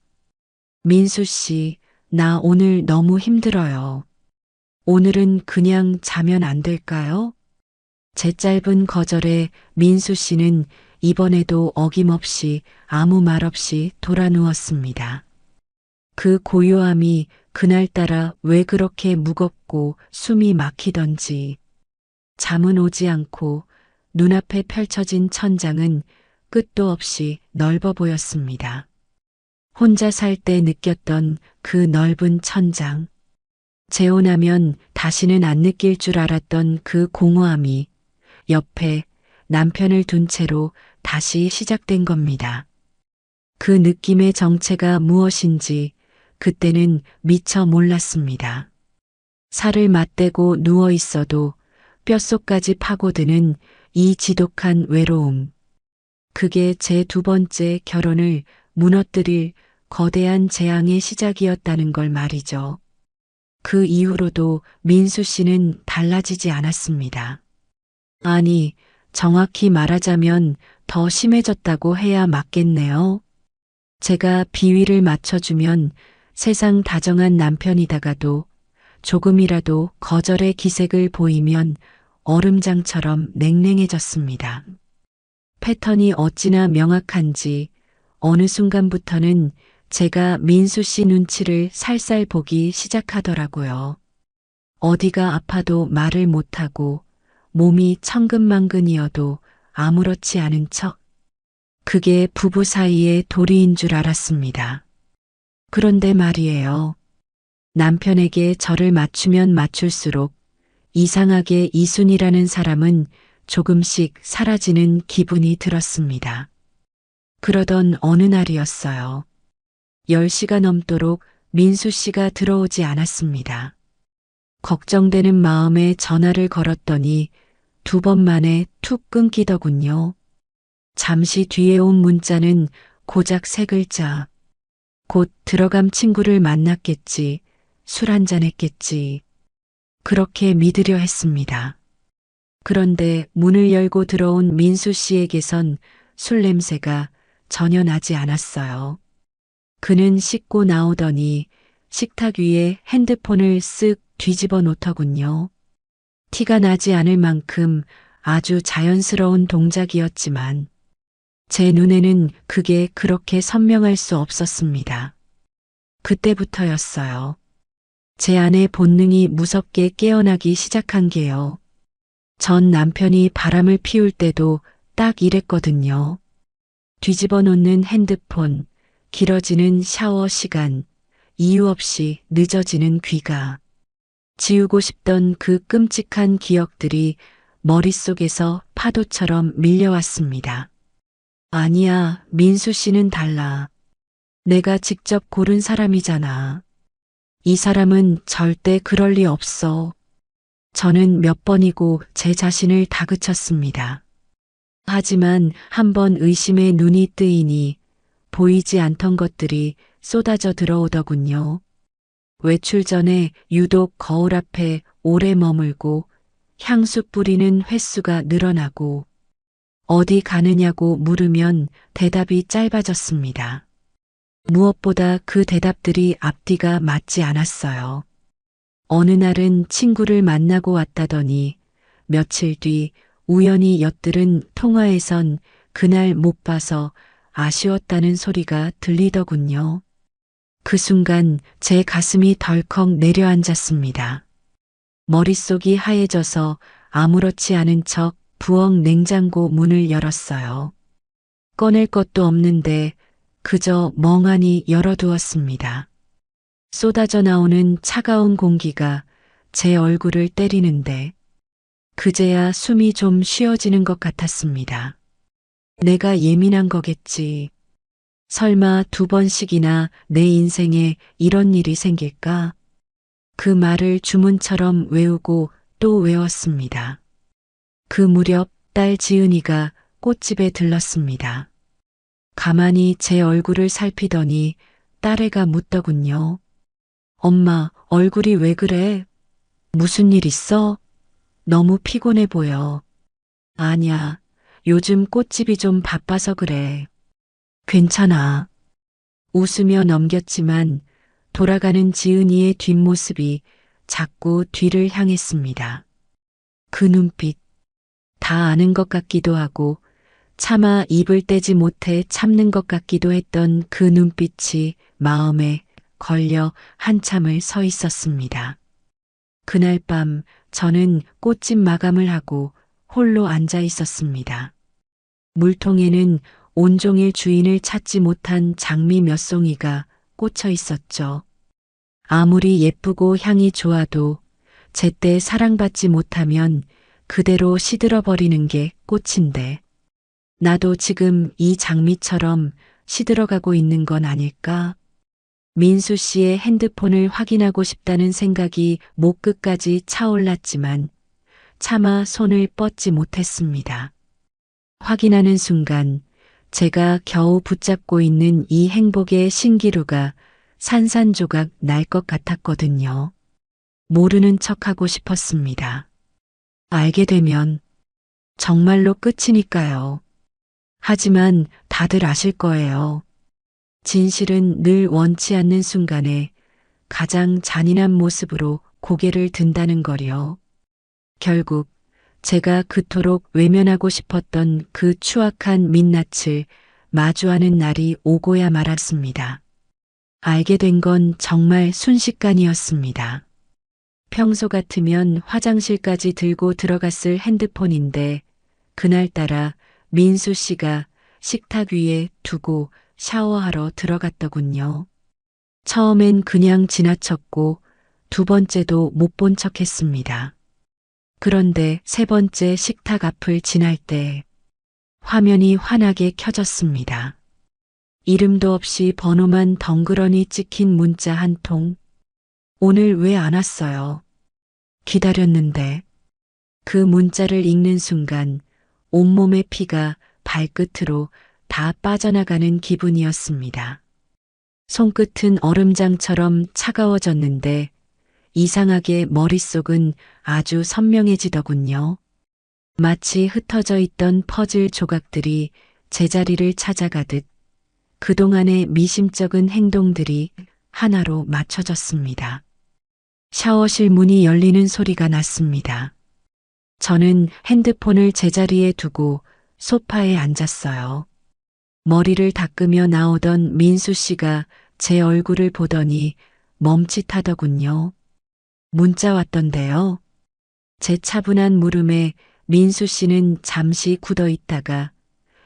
민수 씨, 나 오늘 너무 힘들어요. 오늘은 그냥 자면 안 될까요? 제 짧은 거절에 민수 씨는 이번에도 어김없이 아무 말 없이 돌아 누웠습니다. 그 고요함이 그날따라 왜 그렇게 무겁고 숨이 막히던지 잠은 오지 않고 눈앞에 펼쳐진 천장은 끝도 없이 넓어 보였습니다. 혼자 살 때 느꼈던 그 넓은 천장. 재혼하면 다시는 안 느낄 줄 알았던 그 공허함이 옆에 남편을 둔 채로 다시 시작된 겁니다. 그 느낌의 정체가 무엇인지 그때는 미처 몰랐습니다. 살을 맞대고 누워 있어도 뼛속까지 파고드는 이 지독한 외로움. 그게 제 2번째 결혼을 무너뜨릴 거대한 재앙의 시작이었다는 걸 말이죠. 그 이후로도 민수 씨는 달라지지 않았습니다. 아니, 정확히 말하자면 더 심해졌다고 해야 맞겠네요. 제가 비위를 맞춰주면 세상 다정한 남편이다가도 조금이라도 거절의 기색을 보이면 얼음장처럼 냉랭해졌습니다. 패턴이 어찌나 명확한지 어느 순간부터는 제가 민수 씨 눈치를 살살 보기 시작하더라고요. 어디가 아파도 말을 못하고 몸이 천근만근이어도 아무렇지 않은 척. 그게 부부 사이의 도리인 줄 알았습니다. 그런데 말이에요. 남편에게 저를 맞추면 맞출수록 이상하게 이순이라는 사람은 조금씩 사라지는 기분이 들었습니다. 그러던 어느 날이었어요. 10시가 넘도록 민수 씨가 들어오지 않았습니다. 걱정되는 마음에 전화를 걸었더니 2번 만에 툭 끊기더군요. 잠시 뒤에 온 문자는 고작 3글자. 곧 들어감 친구를 만났겠지. 술 한잔 했겠지. 그렇게 믿으려 했습니다. 그런데 문을 열고 들어온 민수 씨에게선 술 냄새가 전혀 나지 않았어요. 그는 씻고 나오더니 식탁 위에 핸드폰을 쓱 뒤집어 놓더군요. 티가 나지 않을 만큼 아주 자연스러운 동작이었지만 제 눈에는 그게 그렇게 선명할 수 없었습니다. 그때부터였어요. 제 안의 본능이 무섭게 깨어나기 시작한 게요. 전 남편이 바람을 피울 때도 딱 이랬거든요. 뒤집어 놓는 핸드폰, 길어지는 샤워 시간, 이유 없이 늦어지는 귀가. 지우고 싶던 그 끔찍한 기억들이 머릿속에서 파도처럼 밀려왔습니다. 아니야, 민수 씨는 달라. 내가 직접 고른 사람이잖아. 이 사람은 절대 그럴 리 없어. 저는 몇 번이고 제 자신을 다그쳤습니다. 하지만 한번 의심의 눈이 뜨이니 보이지 않던 것들이 쏟아져 들어오더군요. 외출 전에 유독 거울 앞에 오래 머물고 향수 뿌리는 횟수가 늘어나고 어디 가느냐고 물으면 대답이 짧아졌습니다. 무엇보다 그 대답들이 앞뒤가 맞지 않았어요. 어느 날은 친구를 만나고 왔다더니 며칠 뒤 우연히 엿들은 통화에선 그날 못 봐서 아쉬웠다는 소리가 들리더군요. 그 순간 제 가슴이 덜컥 내려앉았습니다. 머릿속이 하얘져서 아무렇지 않은 척 부엌 냉장고 문을 열었어요. 꺼낼 것도 없는데 그저 멍하니 열어두었습니다. 쏟아져 나오는 차가운 공기가 제 얼굴을 때리는데 그제야 숨이 좀 쉬어지는 것 같았습니다. 내가 예민한 거겠지. 설마 2번씩이나 내 인생에 이런 일이 생길까? 그 말을 주문처럼 외우고 또 외웠습니다. 그 무렵 딸 지은이가 꽃집에 들렀습니다. 가만히 제 얼굴을 살피더니 딸애가 묻더군요. 엄마, 얼굴이 왜 그래? 무슨 일 있어? 너무 피곤해 보여. 아니야, 요즘 꽃집이 좀 바빠서 그래. 괜찮아. 웃으며 넘겼지만 돌아가는 지은이의 뒷모습이 자꾸 뒤를 향했습니다. 그 눈빛, 다 아는 것 같기도 하고 차마 입을 떼지 못해 참는 것 같기도 했던 그 눈빛이 마음에 걸려 한참을 서 있었습니다. 그날 밤 저는 꽃집 마감을 하고 홀로 앉아 있었습니다. 물통에는 온종일 주인을 찾지 못한 장미 몇 송이가 꽂혀 있었죠. 아무리 예쁘고 향이 좋아도 제때 사랑받지 못하면 그대로 시들어 버리는 게 꽃인데 나도 지금 이 장미처럼 시들어가고 있는 건 아닐까? 민수 씨의 핸드폰을 확인하고 싶다는 생각이 목 끝까지 차올랐지만 차마 손을 뻗지 못했습니다. 확인하는 순간 제가 겨우 붙잡고 있는 이 행복의 신기루가 산산조각 날 것 같았거든요. 모르는 척하고 싶었습니다. 알게 되면 정말로 끝이니까요. 하지만 다들 아실 거예요. 진실은 늘 원치 않는 순간에 가장 잔인한 모습으로 고개를 든다는 거요. 결국 제가 그토록 외면하고 싶었던 그 추악한 민낯을 마주하는 날이 오고야 말았습니다. 알게 된 건 정말 순식간이었습니다. 평소 같으면 화장실까지 들고 들어갔을 핸드폰인데 그날따라 민수 씨가 식탁 위에 두고 샤워하러 들어갔더군요. 처음엔 그냥 지나쳤고 두 번째도 못 본 척 했습니다. 그런데 세 번째 식탁 앞을 지날 때 화면이 환하게 켜졌습니다. 이름도 없이 번호만 덩그러니 찍힌 문자 한 통. 오늘 왜 안 왔어요? 기다렸는데. 그 문자를 읽는 순간 온몸의 피가 발끝으로 다 빠져나가는 기분이었습니다. 손끝은 얼음장처럼 차가워졌는데 이상하게 머릿속은 아주 선명해지더군요. 마치 흩어져 있던 퍼즐 조각들이 제자리를 찾아가듯 그동안의 미심쩍은 행동들이 하나로 맞춰졌습니다. 샤워실 문이 열리는 소리가 났습니다. 저는 핸드폰을 제자리에 두고 소파에 앉았어요. 머리를 닦으며 나오던 민수 씨가 제 얼굴을 보더니 멈칫하더군요. 문자 왔던데요. 제 차분한 물음에 민수 씨는 잠시 굳어 있다가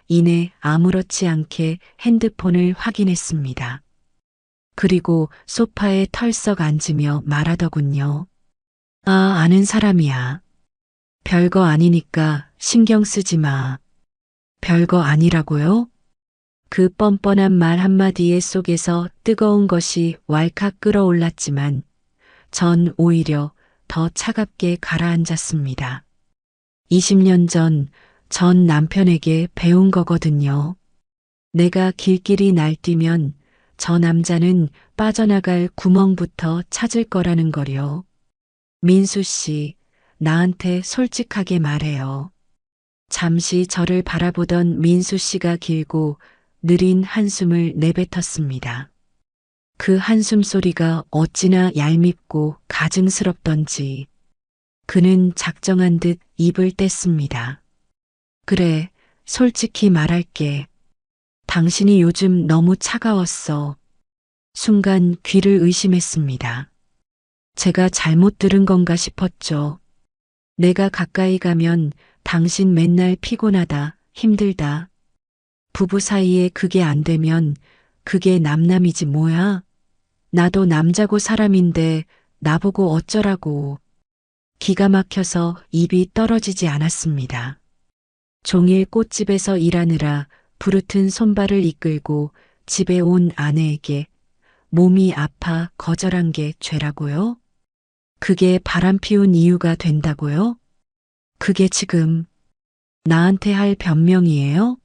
이내 아무렇지 않게 핸드폰을 확인했습니다. 그리고 소파에 털썩 앉으며 말하더군요. 아, 아는 사람이야. 별거 아니니까 신경 쓰지 마. 별거 아니라고요? 그 뻔뻔한 말 한마디에 속에서 뜨거운 것이 왈칵 끓어올랐지만 전 오히려 더 차갑게 가라앉았습니다. 20년 전 남편에게 배운 거거든요. 내가 길길이 날뛰면 저 남자는 빠져나갈 구멍부터 찾을 거라는 거요. 민수 씨, 나한테 솔직하게 말해요. 잠시 저를 바라보던 민수 씨가 길고 느린 한숨을 내뱉었습니다. 그 한숨 소리가 어찌나 얄밉고 가증스럽던지 그는 작정한 듯 입을 뗐습니다. 그래, 솔직히 말할게. 당신이 요즘 너무 차가웠어. 순간 귀를 의심했습니다. 제가 잘못 들은 건가 싶었죠. 내가 가까이 가면 당신 맨날 피곤하다, 힘들다. 부부 사이에 그게 안 되면 그게 남남이지 뭐야. 나도 남자고 사람인데 나보고 어쩌라고. 기가 막혀서 입이 떨어지지 않았습니다. 종일 꽃집에서 일하느라 부르튼 손발을 이끌고 집에 온 아내에게 몸이 아파 거절한 게 죄라고요? 그게 바람 피운 이유가 된다고요? 그게 지금 나한테 할 변명이에요?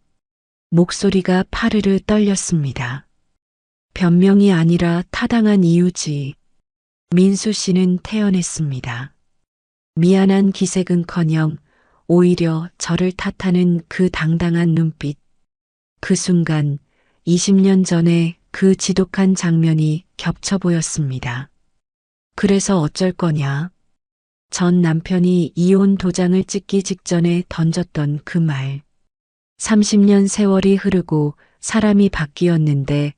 목소리가 파르르 떨렸습니다. 변명이 아니라 타당한 이유지. 민수 씨는 태연했습니다. 미안한 기색은커녕 오히려 저를 탓하는 그 당당한 눈빛. 그 순간 20년 전에 그 지독한 장면이 겹쳐 보였습니다. 그래서 어쩔 거냐? 전 남편이 이혼 도장을 찍기 직전에 던졌던 그 말. 30년 세월이 흐르고 사람이 바뀌었는데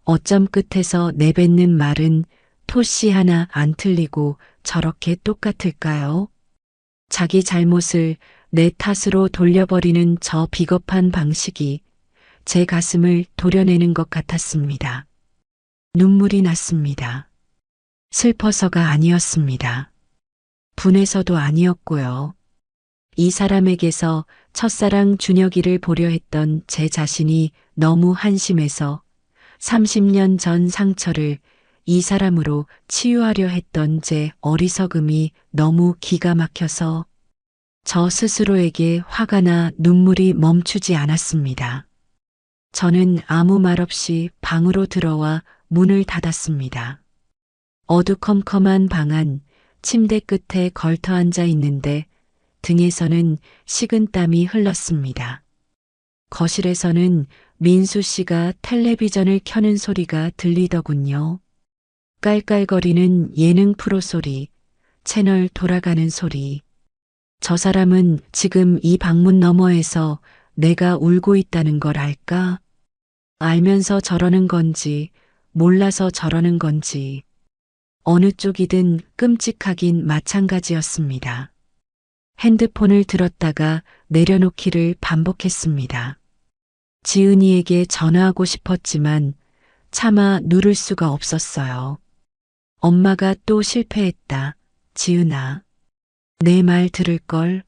어쩜 끝에서 내뱉는 말은 토씨 하나 안 틀리고 저렇게 똑같을까요? 자기 잘못을 내 탓으로 돌려버리는 저 비겁한 방식이 제 가슴을 도려내는 것 같았습니다. 눈물이 났습니다. 슬퍼서가 아니었습니다. 분해서도 아니었고요. 이 사람에게서 첫사랑 준혁이를 보려 했던 제 자신이 너무 한심해서 30년 전 상처를 이 사람으로 치유하려 했던 제 어리석음이 너무 기가 막혀서 저 스스로에게 화가 나 눈물이 멈추지 않았습니다. 저는 아무 말 없이 방으로 들어와 문을 닫았습니다. 어두컴컴한 방 안 침대 끝에 걸터 앉아 있는데 등에서는 식은땀이 흘렀습니다. 거실에서는 민수 씨가 텔레비전을 켜는 소리가 들리더군요. 깔깔거리는 예능 프로 소리, 채널 돌아가는 소리. 저 사람은 지금 이 방문 너머에서 내가 울고 있다는 걸 알까? 알면서 저러는 건지, 몰라서 저러는 건지. 어느 쪽이든 끔찍하긴 마찬가지였습니다. 핸드폰을 들었다가 내려놓기를 반복했습니다. 지은이에게 전화하고 싶었지만 차마 누를 수가 없었어요. 엄마가 또 실패했다. 지은아. 내 말 들을걸.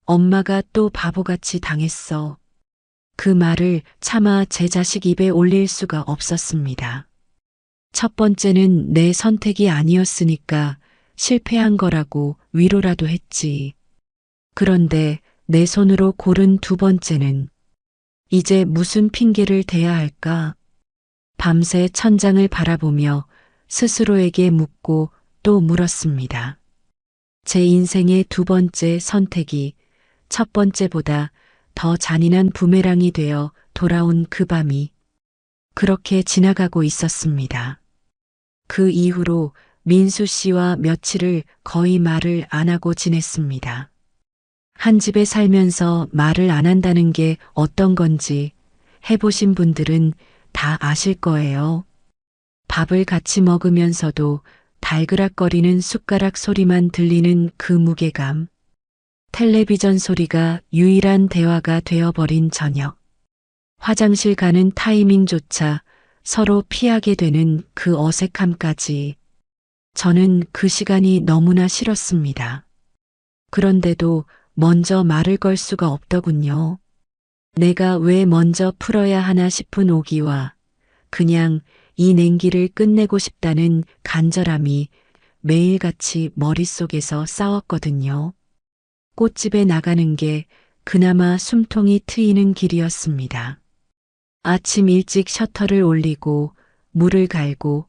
엄마가 또 바보같이 당했어. 그 말을 차마 제 자식 입에 올릴 수가 없었습니다. 첫 번째는 내 선택이 아니었으니까 실패한 거라고 위로라도 했지. 그런데 내 손으로 고른 두 번째는 이제 무슨 핑계를 대야 할까? 밤새 천장을 바라보며 스스로에게 묻고 또 물었습니다. 제 인생의 두 번째 선택이 첫 번째보다 더 잔인한 부메랑이 되어 돌아온 그 밤이 그렇게 지나가고 있었습니다. 그 이후로 민수 씨와 며칠을 거의 말을 안 하고 지냈습니다. 한 집에 살면서 말을 안 한다는 게 어떤 건지 해보신 분들은 다 아실 거예요. 밥을 같이 먹으면서도 달그락거리는 숟가락 소리만 들리는 그 무게감. 텔레비전 소리가 유일한 대화가 되어버린 저녁. 화장실 가는 타이밍조차 서로 피하게 되는 그 어색함까지. 저는 그 시간이 너무나 싫었습니다. 그런데도 먼저 말을 걸 수가 없더군요. 내가 왜 먼저 풀어야 하나 싶은 오기와 그냥 이 냉기를 끝내고 싶다는 간절함이 매일같이 머릿속에서 싸웠거든요. 꽃집에 나가는 게 그나마 숨통이 트이는 길이었습니다. 아침 일찍 셔터를 올리고 물을 갈고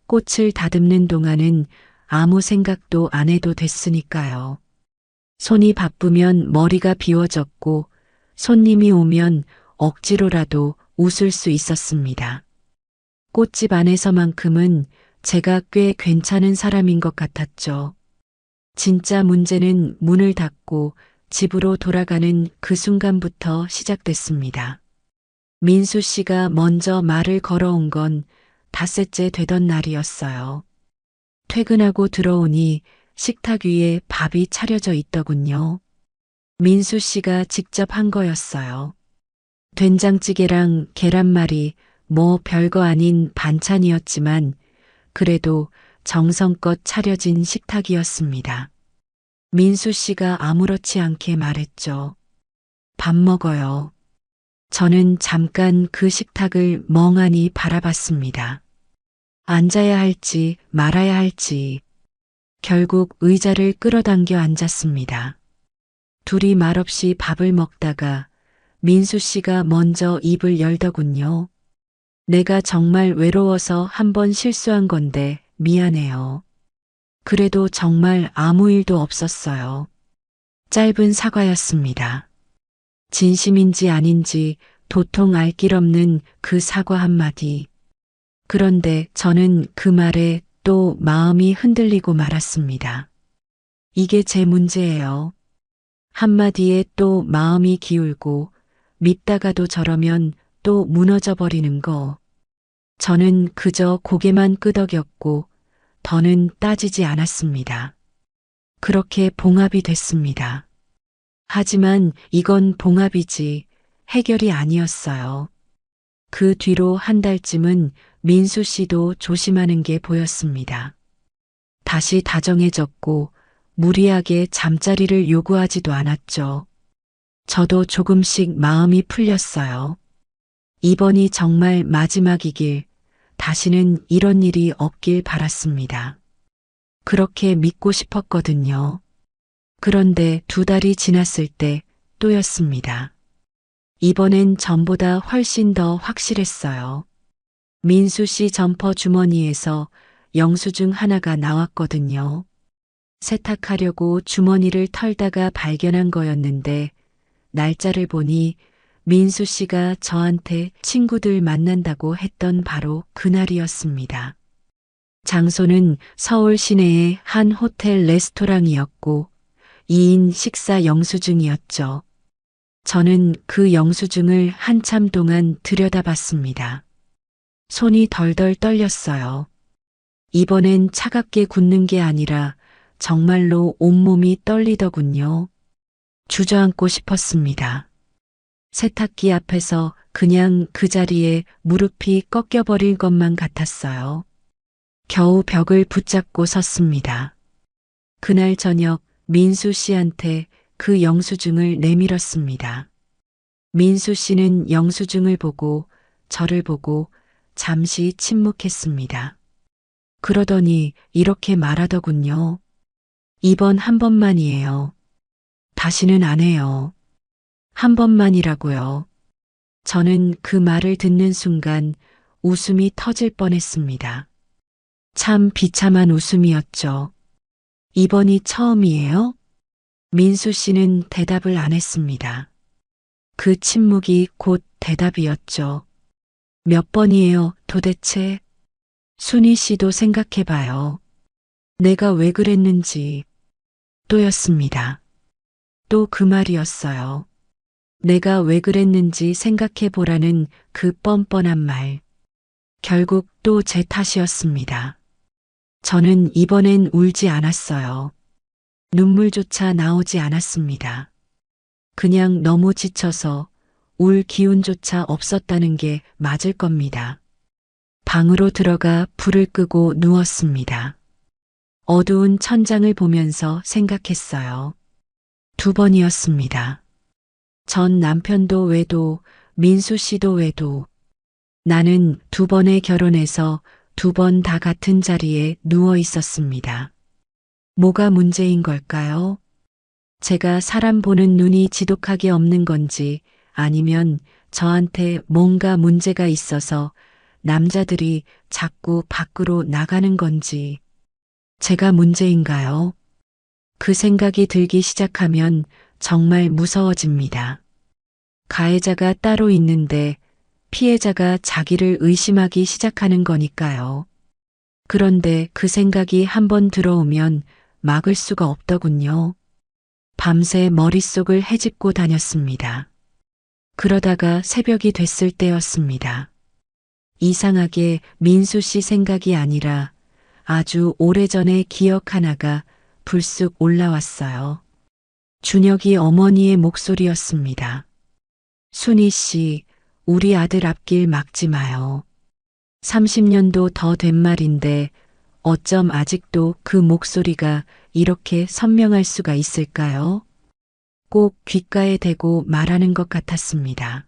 꽃을 다듬는 동안은 아무 생각도 안 해도 됐으니까요. 손이 바쁘면 머리가 비워졌고 손님이 오면 억지로라도 웃을 수 있었습니다. 꽃집 안에서만큼은 제가 꽤 괜찮은 사람인 것 같았죠. 진짜 문제는 문을 닫고 집으로 돌아가는 그 순간부터 시작됐습니다. 민수 씨가 먼저 말을 걸어온 건 닷새째 되던 날이었어요. 퇴근하고 들어오니 식탁 위에 밥이 차려져 있더군요. 민수 씨가 직접 한 거였어요. 된장찌개랑 계란말이 뭐 별거 아닌 반찬이었지만 그래도 정성껏 차려진 식탁이었습니다. 민수 씨가 아무렇지 않게 말했죠. 밥 먹어요. 저는 잠깐 그 식탁을 멍하니 바라봤습니다. 앉아야 할지 말아야 할지. 결국 의자를 끌어당겨 앉았습니다. 둘이 말없이 밥을 먹다가 민수 씨가 먼저 입을 열더군요. 내가 정말 외로워서 한 번 실수한 건데 미안해요. 그래도 정말 아무 일도 없었어요. 짧은 사과였습니다. 진심인지 아닌지 도통 알 길 없는 그 사과 한마디. 그런데 저는 그 말에 또 마음이 흔들리고 말았습니다. 이게 제 문제예요. 한마디에 또 마음이 기울고 믿다가도 저러면 또 무너져 버리는 거. 저는 그저 고개만 끄덕였고 더는 따지지 않았습니다. 그렇게 봉합이 됐습니다. 하지만 이건 봉합이지 해결이 아니었어요. 그 뒤로 한 달쯤은 민수 씨도 조심하는 게 보였습니다. 다시 다정해졌고 무리하게 잠자리를 요구하지도 않았죠. 저도 조금씩 마음이 풀렸어요. 이번이 정말 마지막이길, 다시는 이런 일이 없길 바랐습니다. 그렇게 믿고 싶었거든요. 그런데 두 달이 지났을 때 또였습니다. 이번엔 전보다 훨씬 더 확실했어요. 민수 씨 점퍼 주머니에서 영수증 하나가 나왔거든요. 세탁하려고 주머니를 털다가 발견한 거였는데 날짜를 보니 민수 씨가 저한테 친구들 만난다고 했던 바로 그날이었습니다. 장소는 서울 시내의 한 호텔 레스토랑이었고 2인 식사 영수증이었죠. 저는 그 영수증을 한참 동안 들여다봤습니다. 손이 덜덜 떨렸어요. 이번엔 차갑게 굳는 게 아니라 정말로 온몸이 떨리더군요. 주저앉고 싶었습니다. 세탁기 앞에서 그냥 그 자리에 무릎이 꺾여버릴 것만 같았어요. 겨우 벽을 붙잡고 섰습니다. 그날 저녁 민수 씨한테 그 영수증을 내밀었습니다. 민수 씨는 영수증을 보고 저를 보고 잠시 침묵했습니다. 그러더니 이렇게 말하더군요. 이번 한 번만이에요. 다시는 안 해요. 한 번만이라고요. 저는 그 말을 듣는 순간 웃음이 터질 뻔했습니다. 참 비참한 웃음이었죠. 이번이 처음이에요? 민수 씨는 대답을 안 했습니다. 그 침묵이 곧 대답이었죠. 몇 번이에요, 도대체? 순희 씨도 생각해봐요. 내가 왜 그랬는지. 또였습니다. 또 그 말이었어요. 내가 왜 그랬는지 생각해보라는 그 뻔뻔한 말. 결국 또 제 탓이었습니다. 저는 이번엔 울지 않았어요. 눈물조차 나오지 않았습니다. 그냥 너무 지쳐서 울 기운조차 없었다는 게 맞을 겁니다. 방으로 들어가 불을 끄고 누웠습니다. 어두운 천장을 보면서 생각했어요. 두 번이었습니다. 전 남편도 외도, 민수 씨도 외도. 나는 두 번의 결혼해서 두 번 다 같은 자리에 누워 있었습니다. 뭐가 문제인 걸까요? 제가 사람 보는 눈이 지독하게 없는 건지 아니면 저한테 뭔가 문제가 있어서 남자들이 자꾸 밖으로 나가는 건지 제가 문제인가요? 그 생각이 들기 시작하면 정말 무서워집니다. 가해자가 따로 있는데 피해자가 자기를 의심하기 시작하는 거니까요. 그런데 그 생각이 한번 들어오면 막을 수가 없더군요. 밤새 머릿속을 헤집고 다녔습니다. 그러다가 새벽이 됐을 때였습니다. 이상하게 민수 씨 생각이 아니라 아주 오래전의 기억 하나가 불쑥 올라왔어요. 준혁이 어머니의 목소리였습니다. 순희 씨, 우리 아들 앞길 막지 마요. 30년도 더 된 말인데 어쩜 아직도 그 목소리가 이렇게 선명할 수가 있을까요? 꼭 귓가에 대고 말하는 것 같았습니다.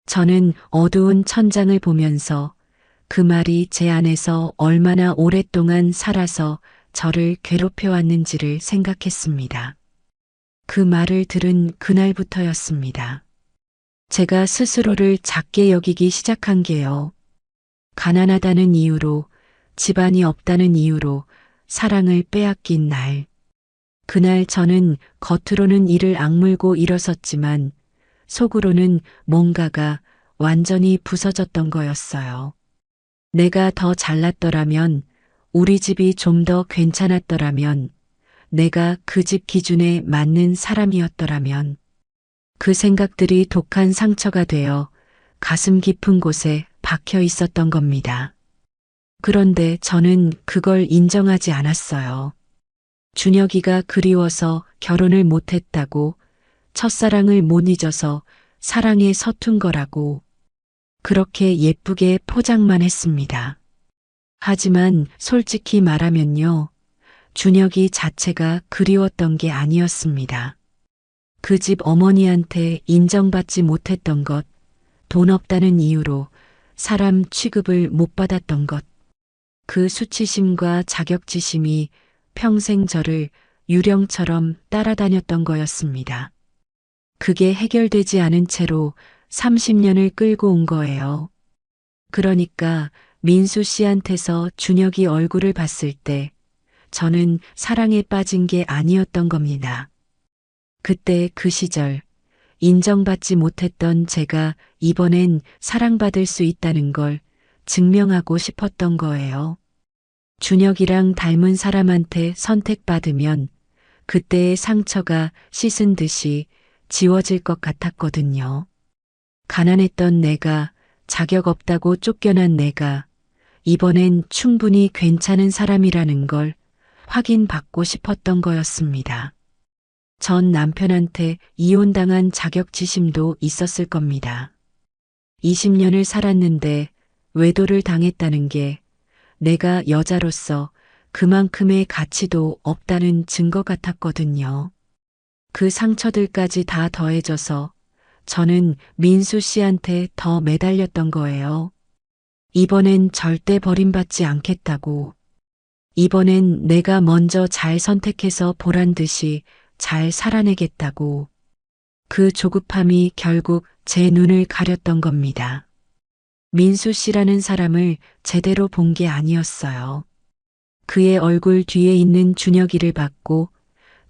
저는 어두운 천장을 보면서 그 말이 제 안에서 얼마나 오랫동안 살아서 저를 괴롭혀 왔는지를 생각했습니다. 그 말을 들은 그날부터였습니다. 제가 스스로를 작게 여기기 시작한 게요. 가난하다는 이유로, 집안이 없다는 이유로 사랑을 빼앗긴 날. 그날 저는 겉으로는 이를 악물고 일어섰지만 속으로는 뭔가가 완전히 부서졌던 거였어요. 내가 더 잘났더라면, 우리 집이 좀 더 괜찮았더라면, 내가 그 집 기준에 맞는 사람이었더라면, 그 생각들이 독한 상처가 되어 가슴 깊은 곳에 박혀 있었던 겁니다. 그런데 저는 그걸 인정하지 않았어요. 준혁이가 그리워서 결혼을 못했다고, 첫사랑을 못 잊어서 사랑에 서툰 거라고, 그렇게 예쁘게 포장만 했습니다. 하지만 솔직히 말하면요, 준혁이 자체가 그리웠던 게 아니었습니다. 그 집 어머니한테 인정받지 못했던 것, 돈 없다는 이유로 사람 취급을 못 받았던 것, 그 수치심과 자격지심이 평생 저를 유령처럼 따라다녔던 거였습니다. 그게 해결되지 않은 채로 30년을 끌고 온 거예요. 그러니까 민수 씨한테서 준혁이 얼굴을 봤을 때 저는 사랑에 빠진 게 아니었던 겁니다. 그때 그 시절 인정받지 못했던 제가 이번엔 사랑받을 수 있다는 걸 증명하고 싶었던 거예요. 준혁이랑 닮은 사람한테 선택받으면 그때의 상처가 씻은 듯이 지워질 것 같았거든요. 가난했던 내가, 자격 없다고 쫓겨난 내가, 이번엔 충분히 괜찮은 사람이라는 걸 확인받고 싶었던 거였습니다. 전 남편한테 이혼당한 자격지심도 있었을 겁니다. 20년을 살았는데 외도를 당했다는 게 내가 여자로서 그만큼의 가치도 없다는 증거 같았거든요. 그 상처들까지 다 더해져서 저는 민수 씨한테 더 매달렸던 거예요. 이번엔 절대 버림받지 않겠다고. 이번엔 내가 먼저 잘 선택해서 보란 듯이 잘 살아내겠다고. 그 조급함이 결국 제 눈을 가렸던 겁니다. 민수 씨라는 사람을 제대로 본 게 아니었어요. 그의 얼굴 뒤에 있는 준혁이를 봤고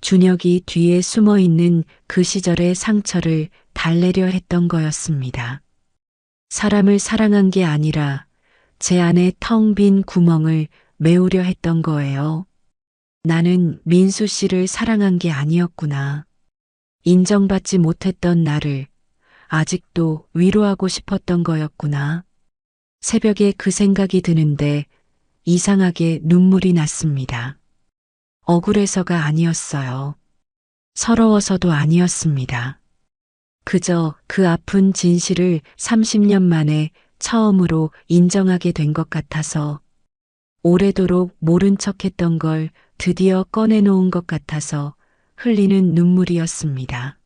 준혁이 뒤에 숨어 있는 그 시절의 상처를 달래려 했던 거였습니다. 사람을 사랑한 게 아니라 제 안에 텅 빈 구멍을 메우려 했던 거예요. 나는 민수 씨를 사랑한 게 아니었구나. 인정받지 못했던 나를 아직도 위로하고 싶었던 거였구나. 새벽에 그 생각이 드는데 이상하게 눈물이 났습니다. 억울해서가 아니었어요. 서러워서도 아니었습니다. 그저 그 아픈 진실을 30년 만에 처음으로 인정하게 된 것 같아서, 오래도록 모른 척했던 걸 드디어 꺼내놓은 것 같아서 흘리는 눈물이었습니다.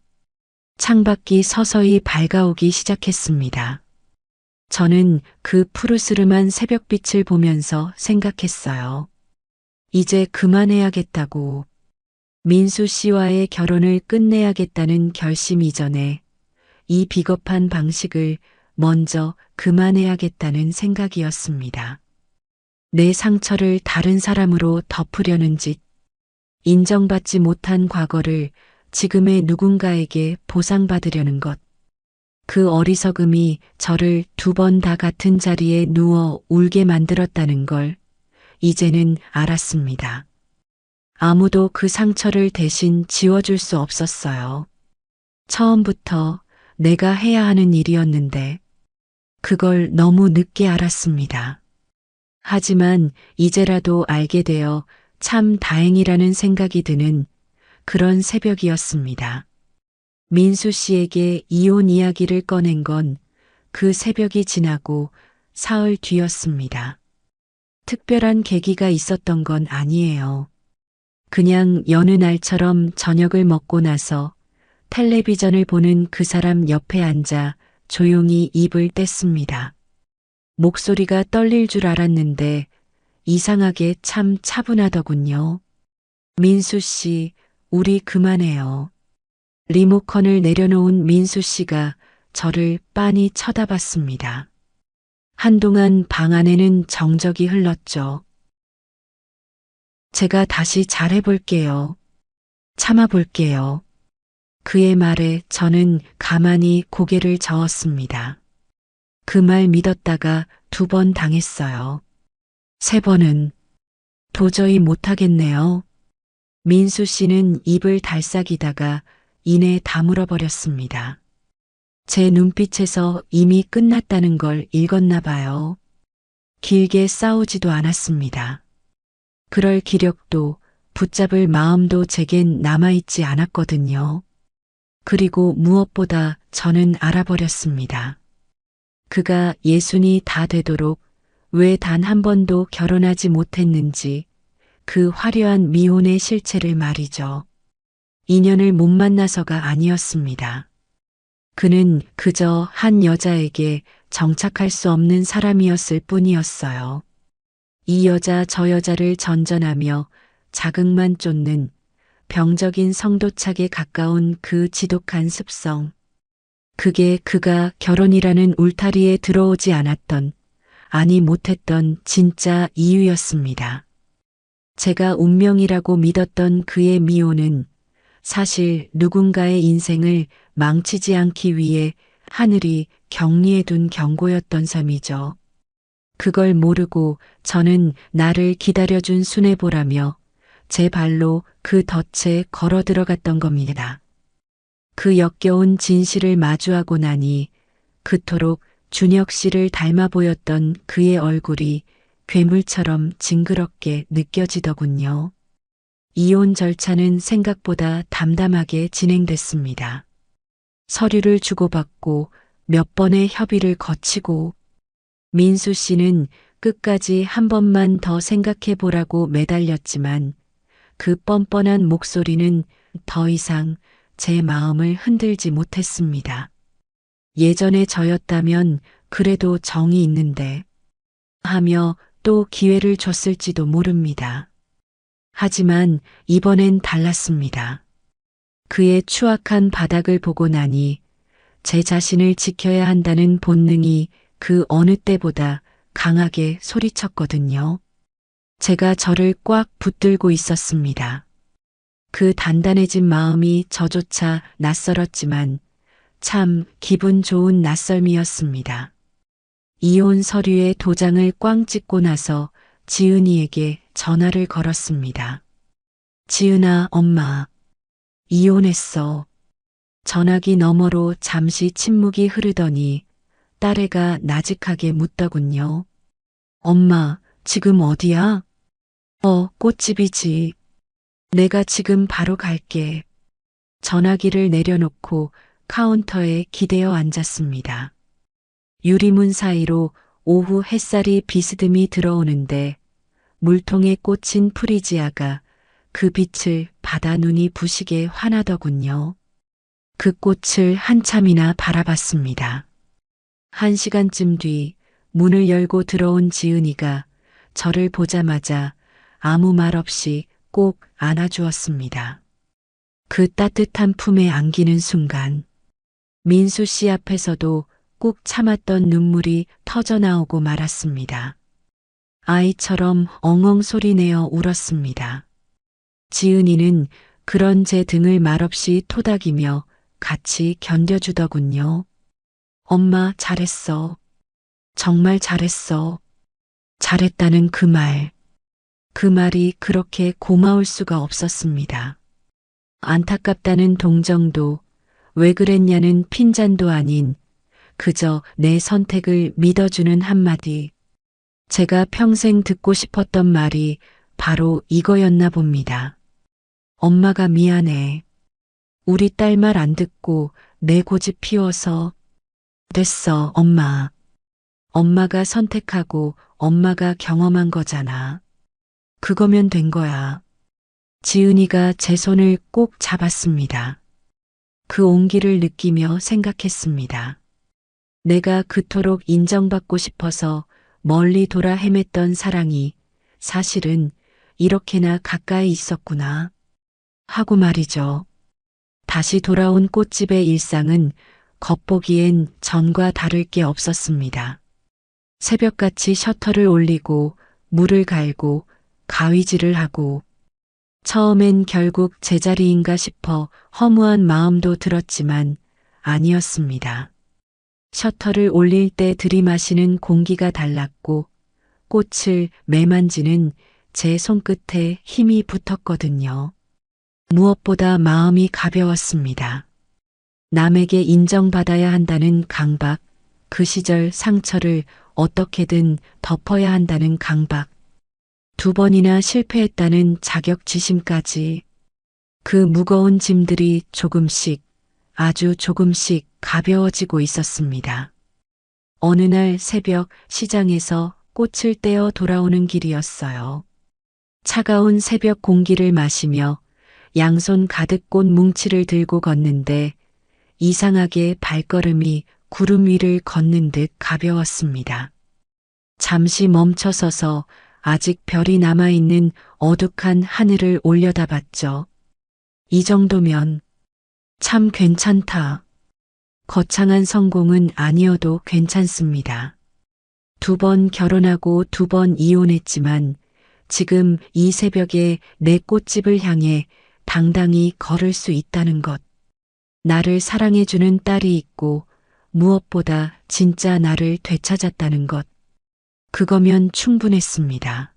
창밖이 서서히 밝아오기 시작했습니다. 저는 그 푸르스름한 새벽빛을 보면서 생각했어요. 이제 그만해야겠다고. 민수 씨와의 결혼을 끝내야겠다는 결심 이전에 이 비겁한 방식을 먼저 그만해야겠다는 생각이었습니다. 내 상처를 다른 사람으로 덮으려는 짓, 인정받지 못한 과거를 지금의 누군가에게 보상받으려는 것, 그 어리석음이 저를 2번 다 같은 자리에 누워 울게 만들었다는 걸 이제는 알았습니다. 아무도 그 상처를 대신 지워줄 수 없었어요. 처음부터 내가 해야 하는 일이었는데 그걸 너무 늦게 알았습니다. 하지만 이제라도 알게 되어 참 다행이라는 생각이 드는 그런 새벽이었습니다. 민수 씨에게 이혼 이야기를 꺼낸 건 그 새벽이 지나고 사흘 뒤였습니다. 특별한 계기가 있었던 건 아니에요. 그냥 여느 날처럼 저녁을 먹고 나서 텔레비전을 보는 그 사람 옆에 앉아 조용히 입을 뗐습니다. 목소리가 떨릴 줄 알았는데 이상하게 참 차분하더군요. 민수 씨, 우리 그만해요. 리모컨을 내려놓은 민수 씨가 저를 빤히 쳐다봤습니다. 한동안 방 안에는 정적이 흘렀죠. 제가 다시 잘해볼게요. 참아볼게요. 그의 말에 저는 가만히 고개를 저었습니다. 그 말 믿었다가 2번 당했어요. 3번은 도저히 못하겠네요. 민수 씨는 입을 달싹이다가 이내 다물어 버렸습니다. 제 눈빛에서 이미 끝났다는 걸 읽었나 봐요. 길게 싸우지도 않았습니다. 그럴 기력도 붙잡을 마음도 제겐 남아있지 않았거든요. 그리고 무엇보다 저는 알아버렸습니다. 그가 60이 다 되도록 왜 단 한 번도 결혼하지 못했는지, 그 화려한 미혼의 실체를 말이죠. 인연을 못 만나서가 아니었습니다. 그는 그저 한 여자에게 정착할 수 없는 사람이었을 뿐이었어요. 이 여자 저 여자를 전전하며 자극만 쫓는 병적인 성도착에 가까운 그 지독한 습성. 그게 그가 결혼이라는 울타리에 들어오지 않았던, 아니 못했던 진짜 이유였습니다. 제가 운명이라고 믿었던 그의 미혼은 사실 누군가의 인생을 망치지 않기 위해 하늘이 격리해둔 경고였던 셈이죠. 그걸 모르고 저는 나를 기다려준 수뇌보라며 제 발로 그 덫에 걸어 들어갔던 겁니다. 그 역겨운 진실을 마주하고 나니 그토록 준혁 씨를 닮아 보였던 그의 얼굴이 괴물처럼 징그럽게 느껴지더군요. 이혼 절차는 생각보다 담담하게 진행됐습니다. 서류를 주고받고 몇 번의 협의를 거치고 민수 씨는 끝까지 한 번만 더 생각해 보라고 매달렸지만 그 뻔뻔한 목소리는 더 이상 제 마음을 흔들지 못했습니다. 예전에 저였다면 그래도 정이 있는데 하며 또 기회를 줬을지도 모릅니다. 하지만 이번엔 달랐습니다. 그의 추악한 바닥을 보고 나니 제 자신을 지켜야 한다는 본능이 그 어느 때보다 강하게 소리쳤거든요. 제가 저를 꽉 붙들고 있었습니다. 그 단단해진 마음이 저조차 낯설었지만 참 기분 좋은 낯설미였습니다. 이혼 서류에 도장을 꽝 찍고 나서 지은이에게 전화를 걸었습니다. 지은아, 엄마. 이혼했어. 전화기 너머로 잠시 침묵이 흐르더니 딸애가 나직하게 묻더군요. 엄마, 지금 어디야? 꽃집이지. 내가 지금 바로 갈게. 전화기를 내려놓고 카운터에 기대어 앉았습니다. 유리문 사이로 오후 햇살이 비스듬히 들어오는데 물통에 꽂힌 프리지아가 그 빛을 받아 눈이 부시게 환하더군요. 그 꽃을 한참이나 바라봤습니다. 1시간쯤 뒤 문을 열고 들어온 지은이가 저를 보자마자 아무 말 없이 꼭 안아주었습니다. 그 따뜻한 품에 안기는 순간 민수 씨 앞에서도 꾹 참았던 눈물이 터져나오고 말았습니다. 아이처럼 엉엉 소리내어 울었습니다. 지은이는 그런 제 등을 말없이 토닥이며 같이 견뎌주더군요. 엄마 잘했어. 정말 잘했어. 잘했다는 그 말. 그 말이 그렇게 고마울 수가 없었습니다. 안타깝다는 동정도, 왜 그랬냐는 핀잔도 아닌 그저 내 선택을 믿어주는 한마디. 제가 평생 듣고 싶었던 말이 바로 이거였나 봅니다. 엄마가 미안해. 우리 딸 말 안 듣고 내 고집 피워서. 됐어, 엄마. 엄마가 선택하고 엄마가 경험한 거잖아. 그거면 된 거야. 지은이가 제 손을 꼭 잡았습니다. 그 온기를 느끼며 생각했습니다. 내가 그토록 인정받고 싶어서 멀리 돌아 헤맸던 사랑이 사실은 이렇게나 가까이 있었구나. 하고 말이죠. 다시 돌아온 꽃집의 일상은 겉보기엔 전과 다를 게 없었습니다. 새벽같이 셔터를 올리고 물을 갈고 가위질을 하고 처음엔 결국 제자리인가 싶어 허무한 마음도 들었지만 아니었습니다. 셔터를 올릴 때 들이마시는 공기가 달랐고 꽃을 매만지는 제 손끝에 힘이 붙었거든요. 무엇보다 마음이 가벼웠습니다. 남에게 인정받아야 한다는 강박, 그 시절 상처를 어떻게든 덮어야 한다는 강박, 2번이나 실패했다는 자격지심까지 그 무거운 짐들이 조금씩 아주 조금씩 가벼워지고 있었습니다. 어느 날 새벽 시장에서 꽃을 떼어 돌아오는 길이었어요. 차가운 새벽 공기를 마시며 양손 가득 꽃 뭉치를 들고 걷는데 이상하게 발걸음이 구름 위를 걷는 듯 가벼웠습니다. 잠시 멈춰서서 아직 별이 남아있는 어둑한 하늘을 올려다봤죠. 이 정도면 참 괜찮다. 거창한 성공은 아니어도 괜찮습니다. 2번 결혼하고 2번 이혼했지만 지금 이 새벽에 내 꽃집을 향해 당당히 걸을 수 있다는 것. 나를 사랑해주는 딸이 있고 무엇보다 진짜 나를 되찾았다는 것. 그거면 충분했습니다.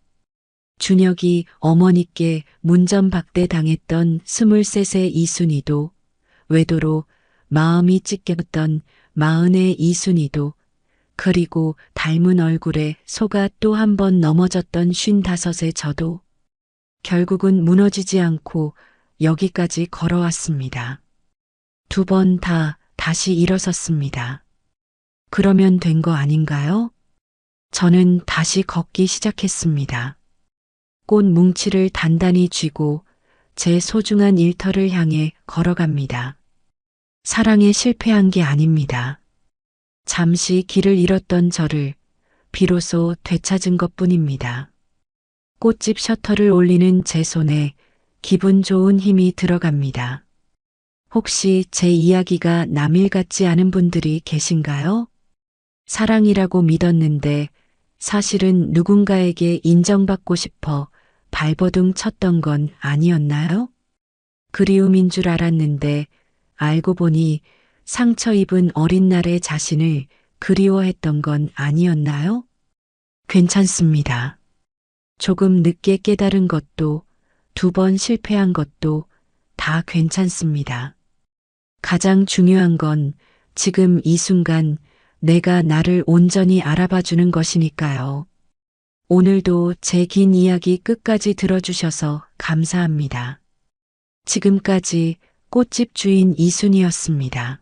준혁이 어머니께 문전박대 당했던 23세 이순이도 외도로 마음이 찢겼던 40의 이순이도 그리고 닮은 얼굴에 소가 또 한 번 넘어졌던 55의 저도 결국은 무너지지 않고 여기까지 걸어왔습니다. 2번 다시 일어섰습니다. 그러면 된 거 아닌가요? 저는 다시 걷기 시작했습니다. 꽃 뭉치를 단단히 쥐고 제 소중한 일터를 향해 걸어갑니다. 사랑에 실패한 게 아닙니다. 잠시 길을 잃었던 저를 비로소 되찾은 것뿐입니다. 꽃집 셔터를 올리는 제 손에 기분 좋은 힘이 들어갑니다. 혹시 제 이야기가 남일 같지 않은 분들이 계신가요? 사랑이라고 믿었는데 사실은 누군가에게 인정받고 싶어 발버둥 쳤던 건 아니었나요? 그리움인 줄 알았는데 알고 보니 상처 입은 어린 날의 자신을 그리워했던 건 아니었나요? 괜찮습니다. 조금 늦게 깨달은 것도 2번 실패한 것도 다 괜찮습니다. 가장 중요한 건 지금 이 순간 내가 나를 온전히 알아봐 주는 것이니까요. 오늘도 제 긴 이야기 끝까지 들어주셔서 감사합니다. 지금까지 꽃집 주인 이순이었습니다.